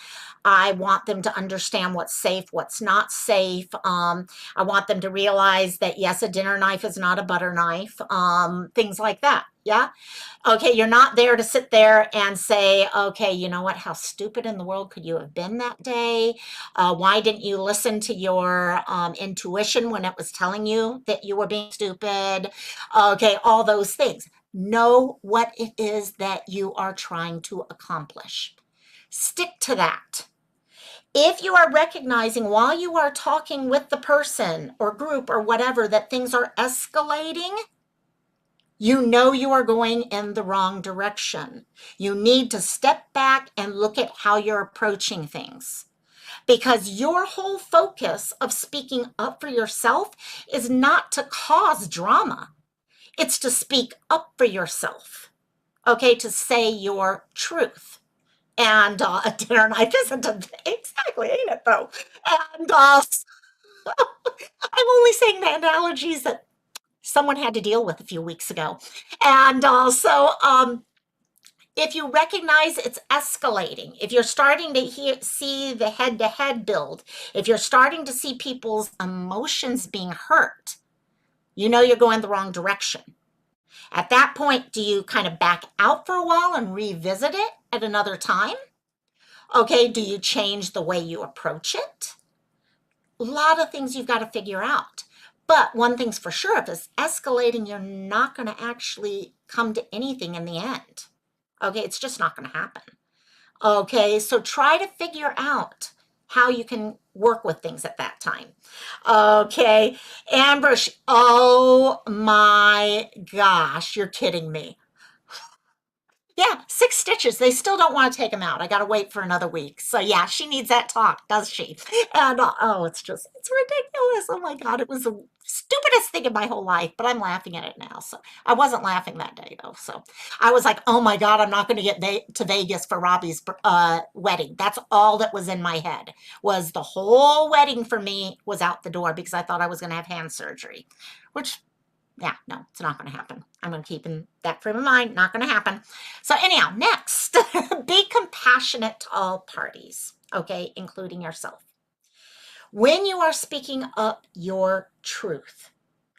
I want them to understand what's safe, what's not safe. I want them to realize that, yes, a dinner knife is not a butter knife. Things like that. Yeah. Okay, you're not there to sit there and say, okay, you know what, how stupid in the world could you have been that day? Why didn't you listen to your intuition when it was telling you that you were being stupid? Okay, all those things. Know what it is that you are trying to accomplish. Stick to that. If you are recognizing while you are talking with the person or group or whatever that things are escalating, you know you are going in the wrong direction. You need to step back and look at how you're approaching things. Because your whole focus of speaking up for yourself is not to cause drama. It's to speak up for yourself. Okay, to say your truth. And a dinner knife isn't exactly, ain't it though? And I'm only saying the analogies that someone had to deal with a few weeks ago. And also, if you recognize it's escalating, if you're starting to see the head-to-head build, if you're starting to see people's emotions being hurt, you know you're going the wrong direction. At that point, do you kind of back out for a while and revisit it at another time? Okay, do you change the way you approach it? A lot of things you've got to figure out. But one thing's for sure, if it's escalating, you're not going to actually come to anything in the end. Okay, it's just not going to happen. Okay, so try to figure out how you can work with things at that time. Okay, Ambush, oh my gosh, you're kidding me. Yeah, 6 stitches. They still don't want to take him out. I got to wait for another week. So yeah, she needs that talk, does she? And oh, it's ridiculous. Oh my God, it was the stupidest thing in my whole life, but I'm laughing at it now. So I wasn't laughing that day though. So I was like, oh my God, I'm not going to get to Vegas for Robbie's wedding. That's all that was in my head, was the whole wedding for me was out the door because I thought I was going to have hand surgery, which yeah, no, it's not going to happen. I'm going to keep in that frame of mind. Not going to happen. So anyhow, next, be compassionate to all parties, okay, including yourself. When you are speaking up your truth,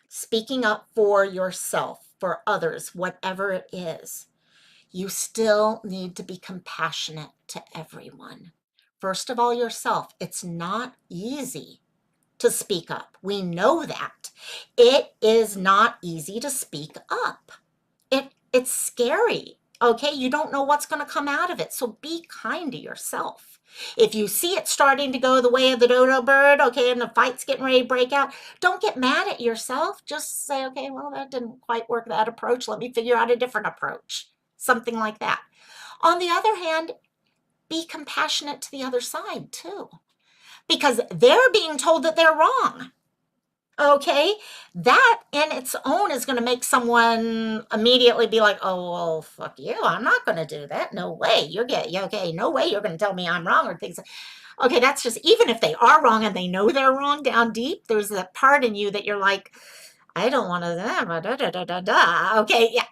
speaking up for yourself, for others, whatever it is, you still need to be compassionate to everyone. First of all, yourself. It's not easy to speak up. We know that. It is not easy to speak up. It's scary, okay? You don't know what's going to come out of it, so be kind to yourself. If you see it starting to go the way of the dodo bird, okay, and the fight's getting ready to break out, don't get mad at yourself. Just say, okay, well, that didn't quite work, that approach. Let me figure out a different approach. Something like that. On the other hand, be compassionate to the other side, too, because they're being told that they're wrong. Okay, that in its own is going to make someone immediately be like, oh, well, fuck you. I'm not going to do that. No way. Okay, no way you're going to tell me I'm wrong or things. Okay, that's just, even if they are wrong and they know they're wrong down deep, there's that part in you that you're like, I don't want to, Okay, yeah,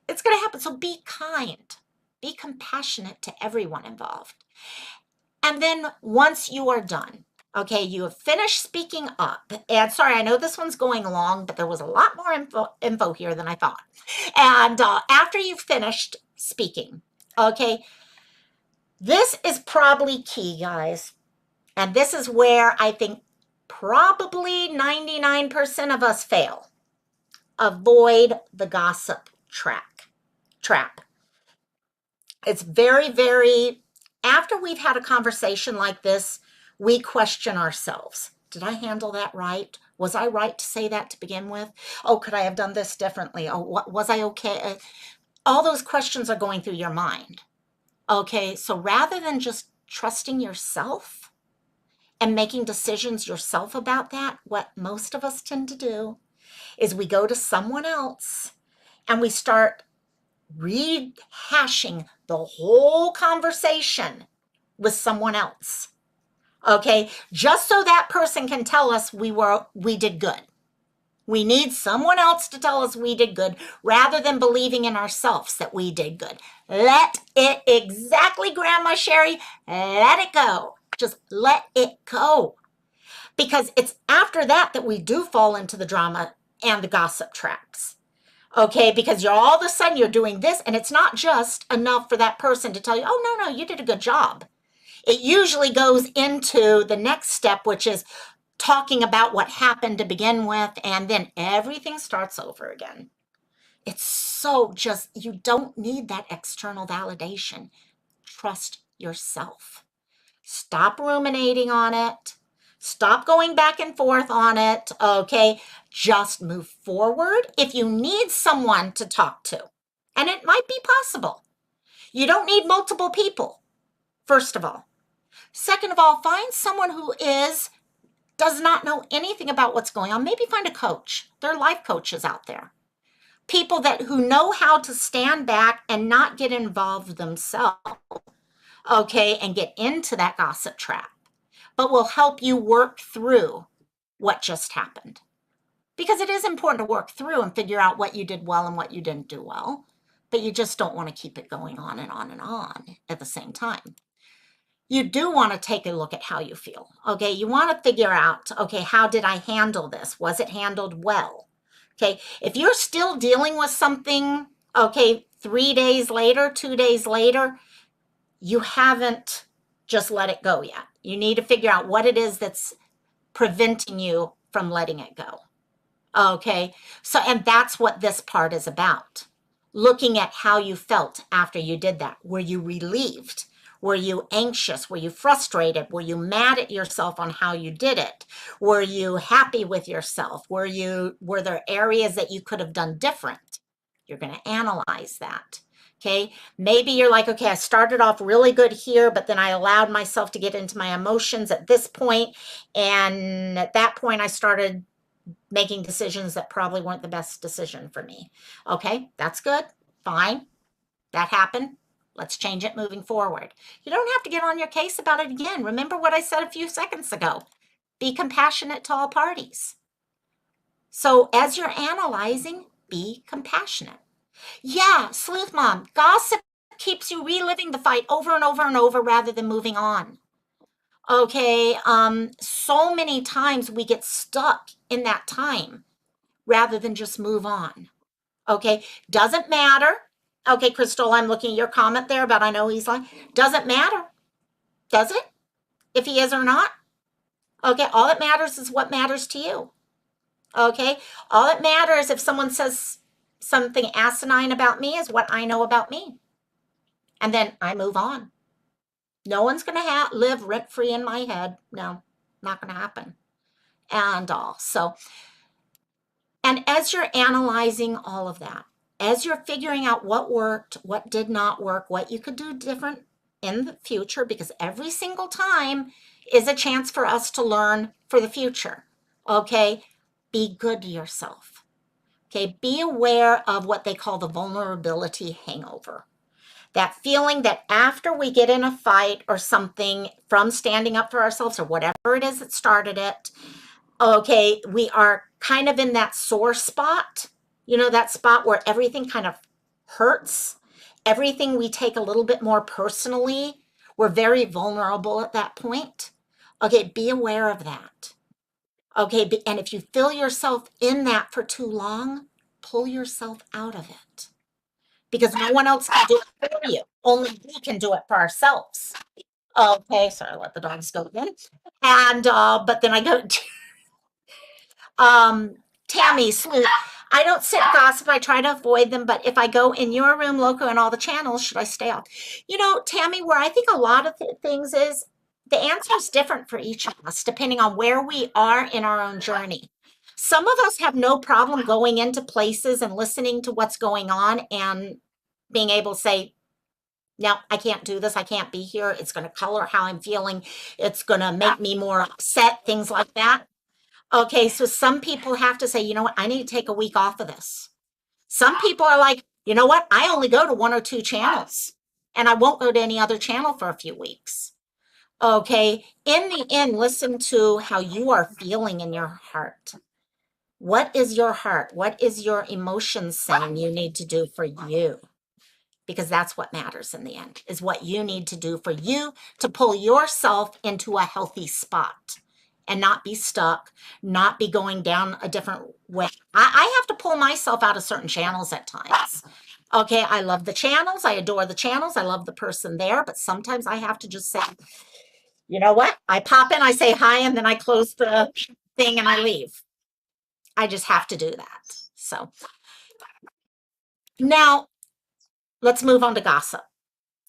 it's going to happen. So be kind, be compassionate to everyone involved. And then once you are done, okay, you have finished speaking up. And sorry, I know this one's going long, but there was a lot more info here than I thought. And after you've finished speaking, okay, this is probably key, guys. And this is where I think probably 99% of us fail. Avoid the gossip trap. It's very, very, after we've had a conversation like this, we question ourselves. Did I handle that right? Was I right to say that to begin with? Oh, could I have done this differently? Oh, was I okay? All those questions are going through your mind. Okay, so rather than just trusting yourself and making decisions yourself about that, what most of us tend to do is we go to someone else and we start rehashing the whole conversation with someone else. Okay, just so that person can tell us we did good. We need someone else to tell us we did good rather than believing in ourselves that we did good. Let it exactly, Grandma Sherry, let it go. Just let it go. Because it's after that that we do fall into the drama and the gossip traps. Okay, because you're all of a sudden you're doing this, and it's not just enough for that person to tell you, oh, no, you did a good job. It usually goes into the next step, which is talking about what happened to begin with, and then everything starts over again. It's so just, you don't need that external validation. Trust yourself. Stop ruminating on it. Stop going back and forth on it, okay? Just move forward. If you need someone to talk to, and it might be possible, you don't need multiple people, first of all. Second of all, find someone who does not know anything about what's going on. Maybe find a coach. There are life coaches out there. People who know how to stand back and not get involved themselves, okay, and get into that gossip trap, but will help you work through what just happened. because it is important to work through and figure out what you did well and what you didn't do well, but you just don't want to keep it going on and on and on at the same time. You do want to take a look at how you feel. Okay, you want to figure out, okay, how did I handle this? Was it handled well? Okay, if you're still dealing with something, okay, 3 days later, 2 days later, you haven't just let it go yet. You need to figure out what it is that's preventing you from letting it go. Okay, so, and that's what this part is about. Looking at how you felt after you did that. Were you relieved? Were you anxious? Were you frustrated? Were you mad at yourself on how you did it? Were you happy with yourself? Were there areas that you could have done different? You're going to analyze that. Okay, maybe you're like, okay, I started off really good here, but then I allowed myself to get into my emotions at this point, and at that point I started making decisions that probably weren't the best decision for me. Okay, that's good, fine, that happened. Let's change it moving forward. You don't have to get on your case about it again. Remember what I said a few seconds ago. Be compassionate to all parties. So as you're analyzing, be compassionate. Yeah, Sleuth Mom, gossip keeps you reliving the fight over and over and over rather than moving on. Okay, so many times we get stuck in that time rather than just move on. Okay, doesn't matter. Okay, Crystal, I'm looking at your comment there, but I know he's like, doesn't matter. Does it? If he is or not? Okay, all that matters is what matters to you. Okay, all that matters if someone says something asinine about me is what I know about me. And then I move on. No one's going to live rent-free in my head. No, not going to happen. And all. So, and as you're analyzing all of that, as you're figuring out what worked, what did not work, what you could do different in the future, because every single time is a chance for us to learn for the future. Okay, be good to yourself. Okay, be aware of what they call the vulnerability hangover. That feeling that after we get in a fight or something from standing up for ourselves or whatever it is that started it, okay, we are kind of in that sore spot, you know, that spot where everything kind of hurts, everything we take a little bit more personally. We're very vulnerable at that point. Okay, be aware of that. Okay, and if you feel yourself in that for too long, pull yourself out of it. Because no one else can do it for you. Only we can do it for ourselves. Okay, sorry, let the dogs go again. And, but then I go to Tammy, Sleuth, I don't sit gossip. I try to avoid them. But if I go in your room, Loco, and all the channels, should I stay off? You know, Tammy, where I think a lot of things is the answer is different for each of us, depending on where we are in our own journey. Some of us have no problem going into places and listening to what's going on and being able to say, no, I can't do this. I can't be here. It's going to color how I'm feeling. It's going to make me more upset, things like that. Okay, so some people have to say, you know what, I need to take a week off of this. Some people are like, you know what, I only go to 1 or 2 channels and I won't go to any other channel for a few weeks. Okay, in the end, listen to how you are feeling in your heart. What is your heart? What is your emotions saying you need to do for you? Because that's what matters in the end, is what you need to do for you to pull yourself into a healthy spot and not be stuck, not be going down a different way. I have to pull myself out of certain channels at times. Okay, I love the channels. I adore the channels. I love the person there. But sometimes I have to just say, you know what? I pop in, I say hi, and then I close the thing and I leave. I just have to do that. So now let's move on to gossip.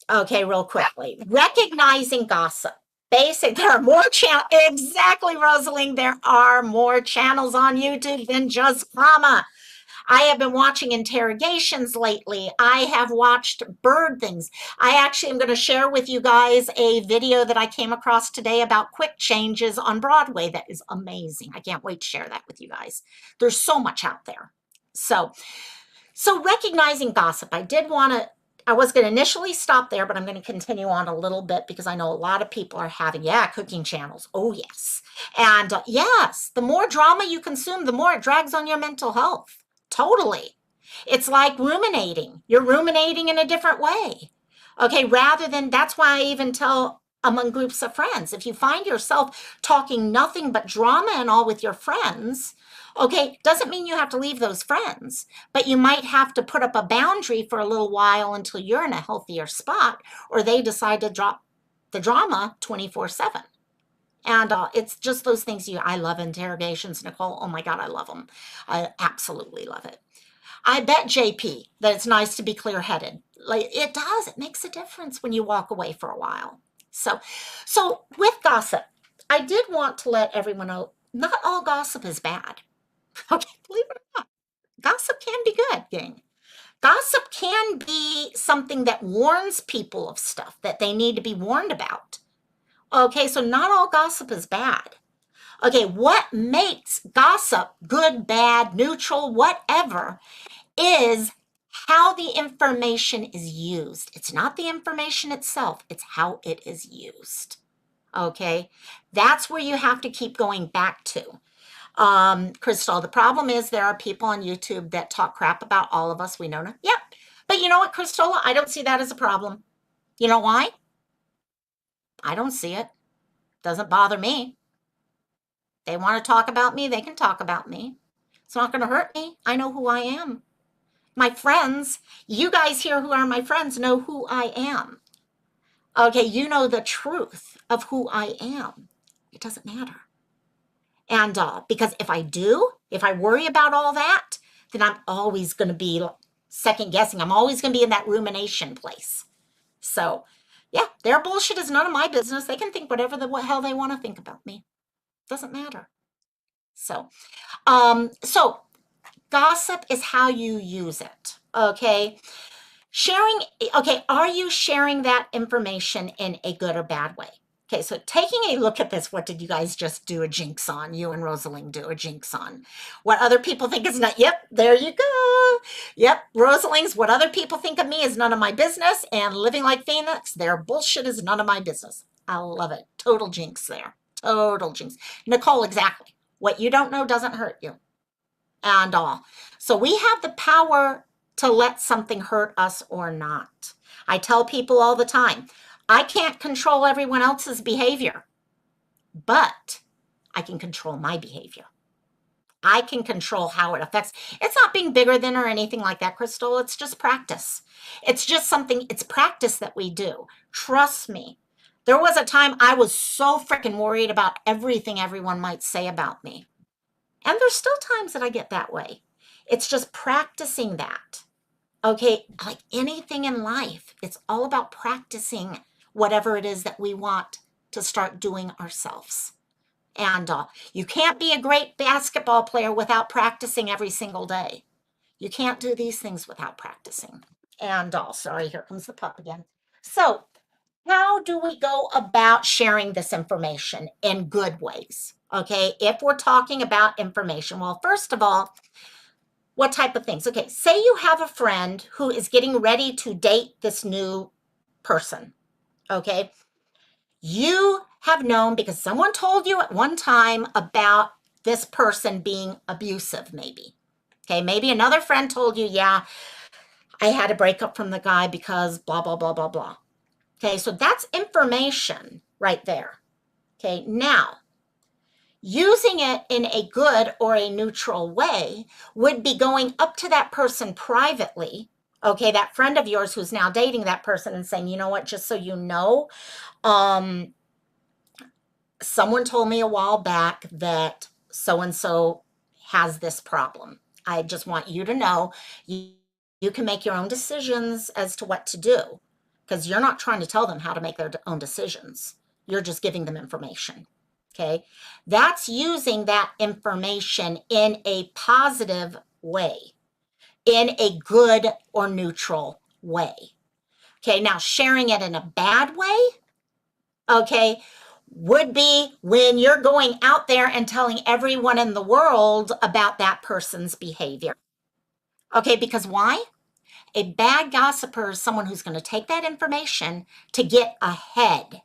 Okay, real quickly. Recognizing gossip. There are more channels. Exactly, Rosaline. There are more channels on YouTube than just drama. I have been watching interrogations lately. I have watched bird things. I actually am going to share with you guys a video that I came across today about quick changes on Broadway. That is amazing. I can't wait to share that with you guys. There's so much out there. So recognizing gossip, I did want to I was going to initially stop there, but I'm going to continue on a little bit because I know a lot of people are having, yeah, cooking channels. Oh, yes. And yes, the more drama you consume, the more it drags on your mental health. Totally. It's like ruminating. You're ruminating in a different way. Okay, rather than, that's why I even tell among groups of friends, if you find yourself talking nothing but drama and all with your friends, okay, doesn't mean you have to leave those friends, but you might have to put up a boundary for a little while until you're in a healthier spot, or they decide to drop the drama 24/7. And it's just those things I love interrogations, Nicole. Oh my God, I love them. I absolutely love it. I bet JP that it's nice to be clear-headed. Like it does, it makes a difference when you walk away for a while. So with gossip, I did want to let everyone know not all gossip is bad. Okay, believe it or not, gossip can be good, gang. Gossip can be something that warns people of stuff that they need to be warned about. Okay, so not all gossip is bad. Okay, what makes gossip good, bad, neutral, whatever, is how the information is used. It's not the information itself, it's how it is used. Okay, that's where you have to keep going back to. Crystal, the problem is there are people on YouTube that talk crap about all of us. We know. Yep. But you know what, Crystal? I don't see that as a problem. You know why? I don't see it. Doesn't bother me. They want to talk about me, they can talk about me. It's not going to hurt me. I know who I am. My friends, you guys here who are my friends know who I am. Okay, you know the truth of who I am. It doesn't matter. And because if I worry about all that, then I'm always going to be second guessing. I'm always going to be in that rumination place. So, yeah, their bullshit is none of my business. They can think whatever the hell they want to think about me. Doesn't matter. So gossip is how you use it. Okay. Sharing, okay, are you sharing that information in a good or bad way? Okay, so taking a look at this, what did you guys just do a jinx on? You and Rosalind do a jinx on. What other people think is not, yep, there you go. Yep, Rosalind's, what other people think of me is none of my business, and living like Phoenix, their bullshit is none of my business. I love it. Total jinx there. Total jinx. Nicole, exactly. What you don't know doesn't hurt you. And all. So we have the power to let something hurt us or not. I tell people all the time, I can't control everyone else's behavior, but I can control my behavior. I can control how it affects. It's not being bigger than or anything like that, Crystal. It's just practice. It's just something, it's practice that we do. Trust me. There was a time I was so freaking worried about everything everyone might say about me. And there's still times that I get that way. It's just practicing that. Okay, like anything in life, it's all about practicing whatever it is that we want to start doing ourselves. And you can't be a great basketball player without practicing every single day. You can't do these things without practicing. And sorry, here comes the pup again. So how do we go about sharing this information in good ways? Okay, if we're talking about information, well, first of all, what type of things? Okay, say you have a friend who is getting ready to date this new person. Okay, you have known because someone told you at one time about this person being abusive, maybe. Okay, maybe another friend told you, yeah, I had to break up from the guy because blah, blah, blah, blah, blah. Okay, so that's information right there. Okay, now, using it in a good or a neutral way would be going up to that person privately, okay, that friend of yours who's now dating that person and saying, you know what, just so you know, someone told me a while back that so-and-so has this problem. I just want you to know you can make your own decisions as to what to do because you're not trying to tell them how to make their own decisions. You're just giving them information. Okay, that's using that information in a positive way, in a good or neutral way. Okay, now sharing it in a bad way, okay, would be when you're going out there and telling everyone in the world about that person's behavior. Okay, because why? A bad gossiper is someone who's going to take that information to get ahead.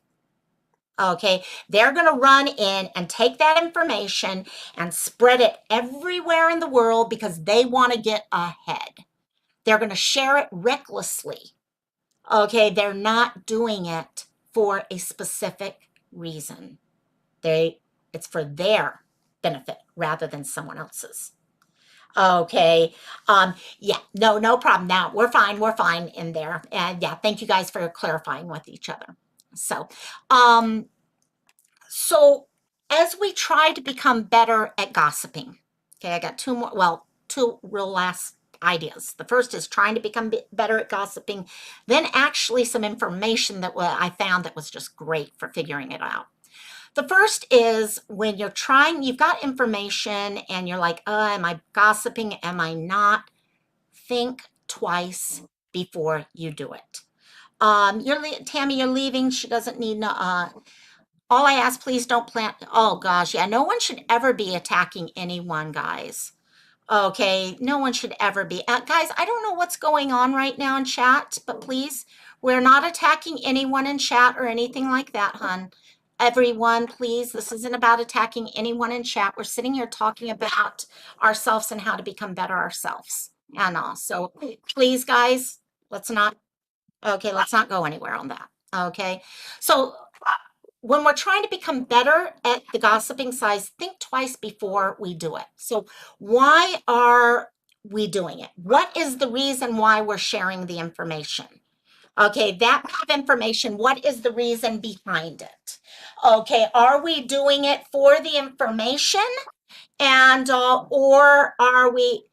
Okay, they're going to run in and take that information and spread it everywhere in the world because they want to get ahead. They're going to share it recklessly. Okay, they're not doing it for a specific reason. It's for their benefit rather than someone else's. Okay. Yeah, no problem. Now we're fine in there. And yeah, thank you guys for clarifying with each other. So, so as we try to become better at gossiping, okay, I got two real last ideas. The first is trying to become better at gossiping, then actually some information that I found that was just great for figuring it out. The first is when you're trying, you've got information and you're like, am I gossiping? Am I not? Think twice before you do it. Tammy, you're leaving. She doesn't need no, all I ask, please don't plant. Oh gosh, yeah, no one should ever be attacking anyone, guys. Okay, no one should ever be. Guys, I don't know what's going on right now in chat, but please, we're not attacking anyone in chat or anything like that, hon. Everyone, please, this isn't about attacking anyone in chat. We're sitting here talking about ourselves and how to become better ourselves. And so please, guys, let's not go anywhere on that. Okay, so when we're trying to become better at the gossiping size, think twice before we do it. So why are we doing it? What is the reason why we're sharing the information? Okay, that kind of information, what is the reason behind it? Okay, are we doing it for the information? And, or are we,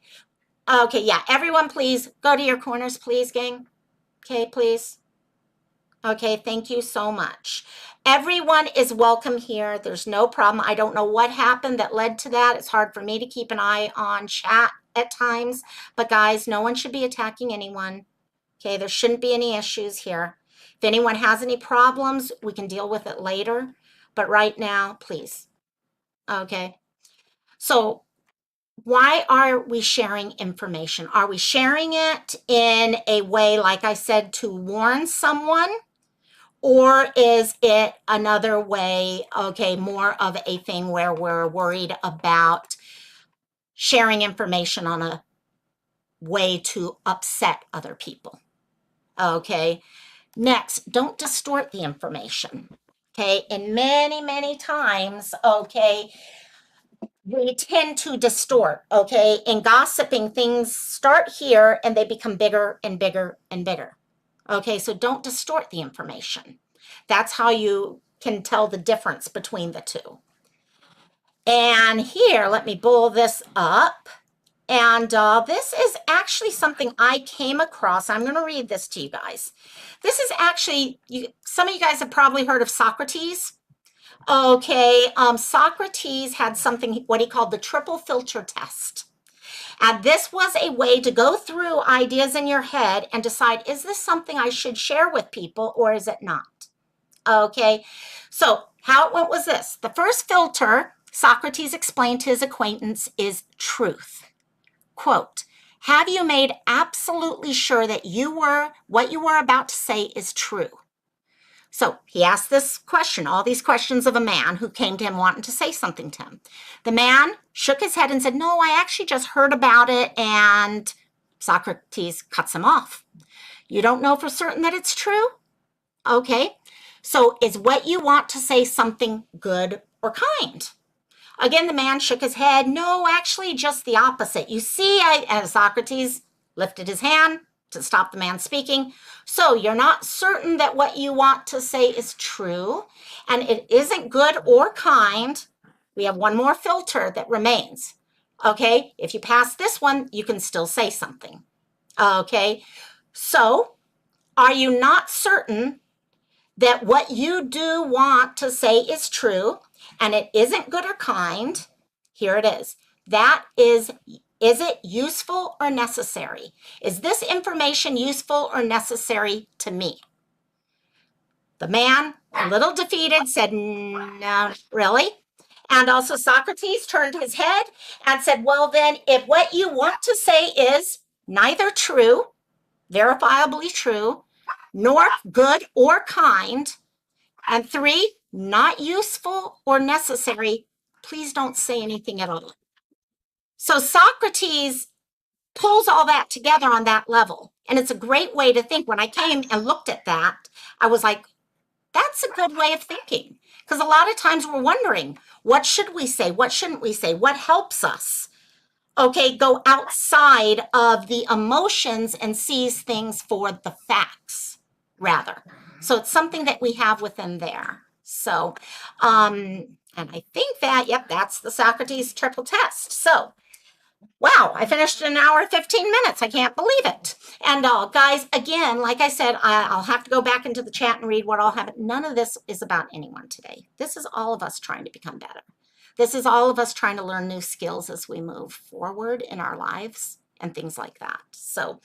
okay, yeah, everyone please go to your corners, please, gang. Okay, please. Okay, thank you so much. Everyone is welcome here. There's no problem. I don't know what happened that led to that. It's hard for me to keep an eye on chat at times. But guys, no one should be attacking anyone. Okay, there shouldn't be any issues here. If anyone has any problems, we can deal with it later. But right now, please. Okay. So why are we sharing information? Are we sharing it in a way, like I said, to warn someone? Or is it another way, okay, more of a thing where we're worried about sharing information on a way to upset other people? Okay, next, don't distort the information. Okay, and many times, okay, we tend to distort, okay? In gossiping, things start here and they become bigger and bigger and bigger. Okay, so don't distort the information. That's how you can tell the difference between the two. And here, let me pull this up. And this is actually something I came across. I'm going to read this to you guys. This is actually, some of you guys have probably heard of Socrates. Okay, Socrates had something, what he called the triple filter test. And this was a way to go through ideas in your head and decide, is this something I should share with people or is it not? Okay, so how it went was this. The first filter, Socrates explained to his acquaintance, is truth. Quote, have you made absolutely sure that what you were about to say is true? So he asked this question, all these questions of a man who came to him wanting to say something to him. The man shook his head and said, no, I actually just heard about it. And Socrates cuts him off. You don't know for certain that it's true? Okay. So is what you want to say something good or kind? Again, the man shook his head. No, actually just the opposite. You see, and Socrates lifted his hand to stop the man speaking. So you're not certain that what you want to say is true, and it isn't good or kind. We have one more filter that remains. Okay, if you pass this one, you can still say something. Okay, so are you not certain that what you do want to say is true, and it isn't good or kind? Here it is. That is it useful or necessary? Is this information useful or necessary to me? The man, a little defeated, said, no, really? And also Socrates turned his head and said, well, then, if what you want to say is neither true verifiably true, nor good or kind, and 3, not useful or necessary. Please don't say anything at all. So Socrates pulls all that together on that level. And it's a great way to think. When I came and looked at that, I was like, that's a good way of thinking. Because a lot of times we're wondering, what should we say? What shouldn't we say? What helps us? Okay, go outside of the emotions and sees things for the facts, rather. So it's something that we have within there. So, and I think that, yep, that's the Socrates triple test. So, wow, I finished in an hour and 15 minutes. I can't believe it. And guys, again, like I said, I'll have to go back into the chat and read what all happened. None of this is about anyone today. This is all of us trying to become better. This is all of us trying to learn new skills as we move forward in our lives and things like that. So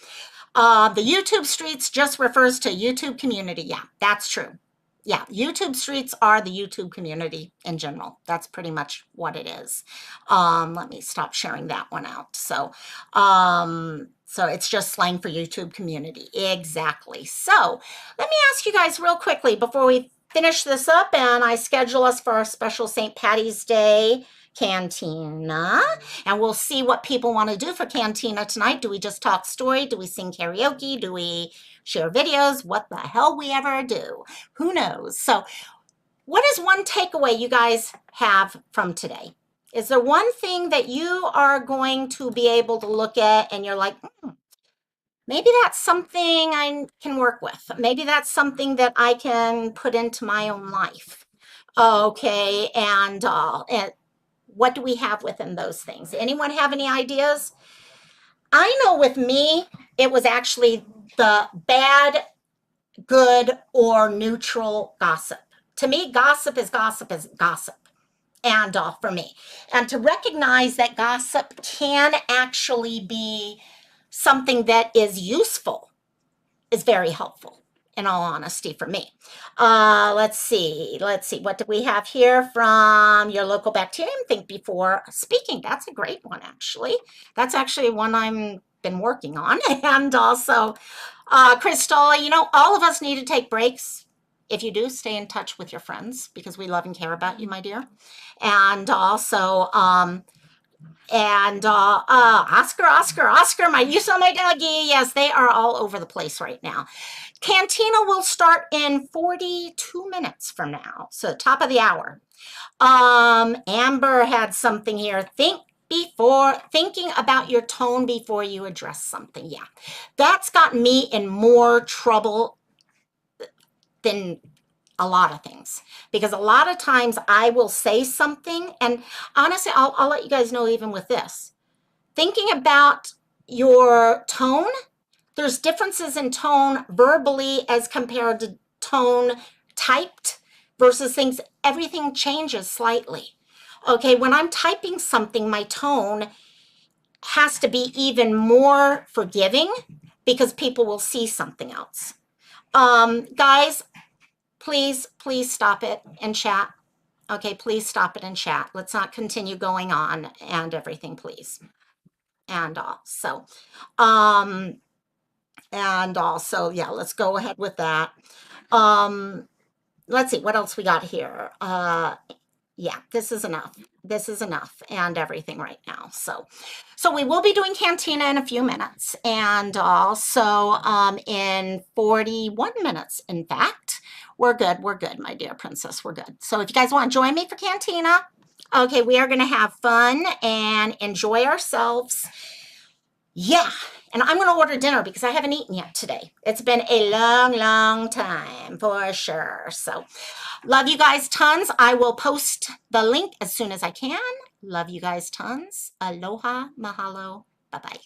the YouTube streets just refers to YouTube community. Yeah, that's true. Yeah, YouTube streets are the YouTube community in general. That's pretty much what it is. Let me stop sharing that one out. So it's just slang for YouTube community. Exactly. So let me ask you guys real quickly before we finish this up and I schedule us for our special St. Patty's Day Cantina, and we'll see what people want to do for Cantina tonight. Do we just talk story? Do we sing karaoke? Do we share videos? What the hell we ever do? Who knows? So what is one takeaway you guys have from today? Is there one thing that you are going to be able to look at and you're like, maybe that's something I can work with. Maybe that's something that I can put into my own life. Okay, and what do we have within those things? Anyone have any ideas? I know with me, it was actually the bad, good, or neutral gossip. To me, gossip is gossip is gossip. And for me. And to recognize that gossip can actually be something that is useful is very helpful, in all honesty, for me. Let's see. What do we have here from your local bacterium? Think before speaking. That's a great one, actually. That's actually one I've been working on. And also, Crystal, all of us need to take breaks. If you do, stay in touch with your friends because we love and care about you, my dear. And also, Oscar, you saw my doggy. Yes, they are all over the place right now. Cantina will start in 42 minutes from now, so top of the hour. Amber had something here. Thinking about your tone before you address something. Yeah, that's gotten me in more trouble than a lot of things, because a lot of times I will say something, and honestly, I'll let you guys know, even with this, thinking about your tone, there's differences in tone verbally as compared to tone typed versus things. Everything changes slightly. Okay, when I'm typing something, my tone has to be even more forgiving because people will see something else. Guys, please stop it and chat. Okay, please stop it and chat. Let's not continue going on and everything, please. And yeah, let's go ahead with that. Let's see what else we got here. Yeah, this is enough. This is enough and everything right now. So we will be doing Cantina in a few minutes, and also in 41 minutes, in fact. We're good, my dear princess, we're good. So if you guys want to join me for Cantina, okay, we are going to have fun and enjoy ourselves. Yeah, and I'm going to order dinner because I haven't eaten yet today. It's been a long time for sure. So love you guys tons. I will post the link as soon as I can. Love you guys tons. Aloha, mahalo, bye-bye.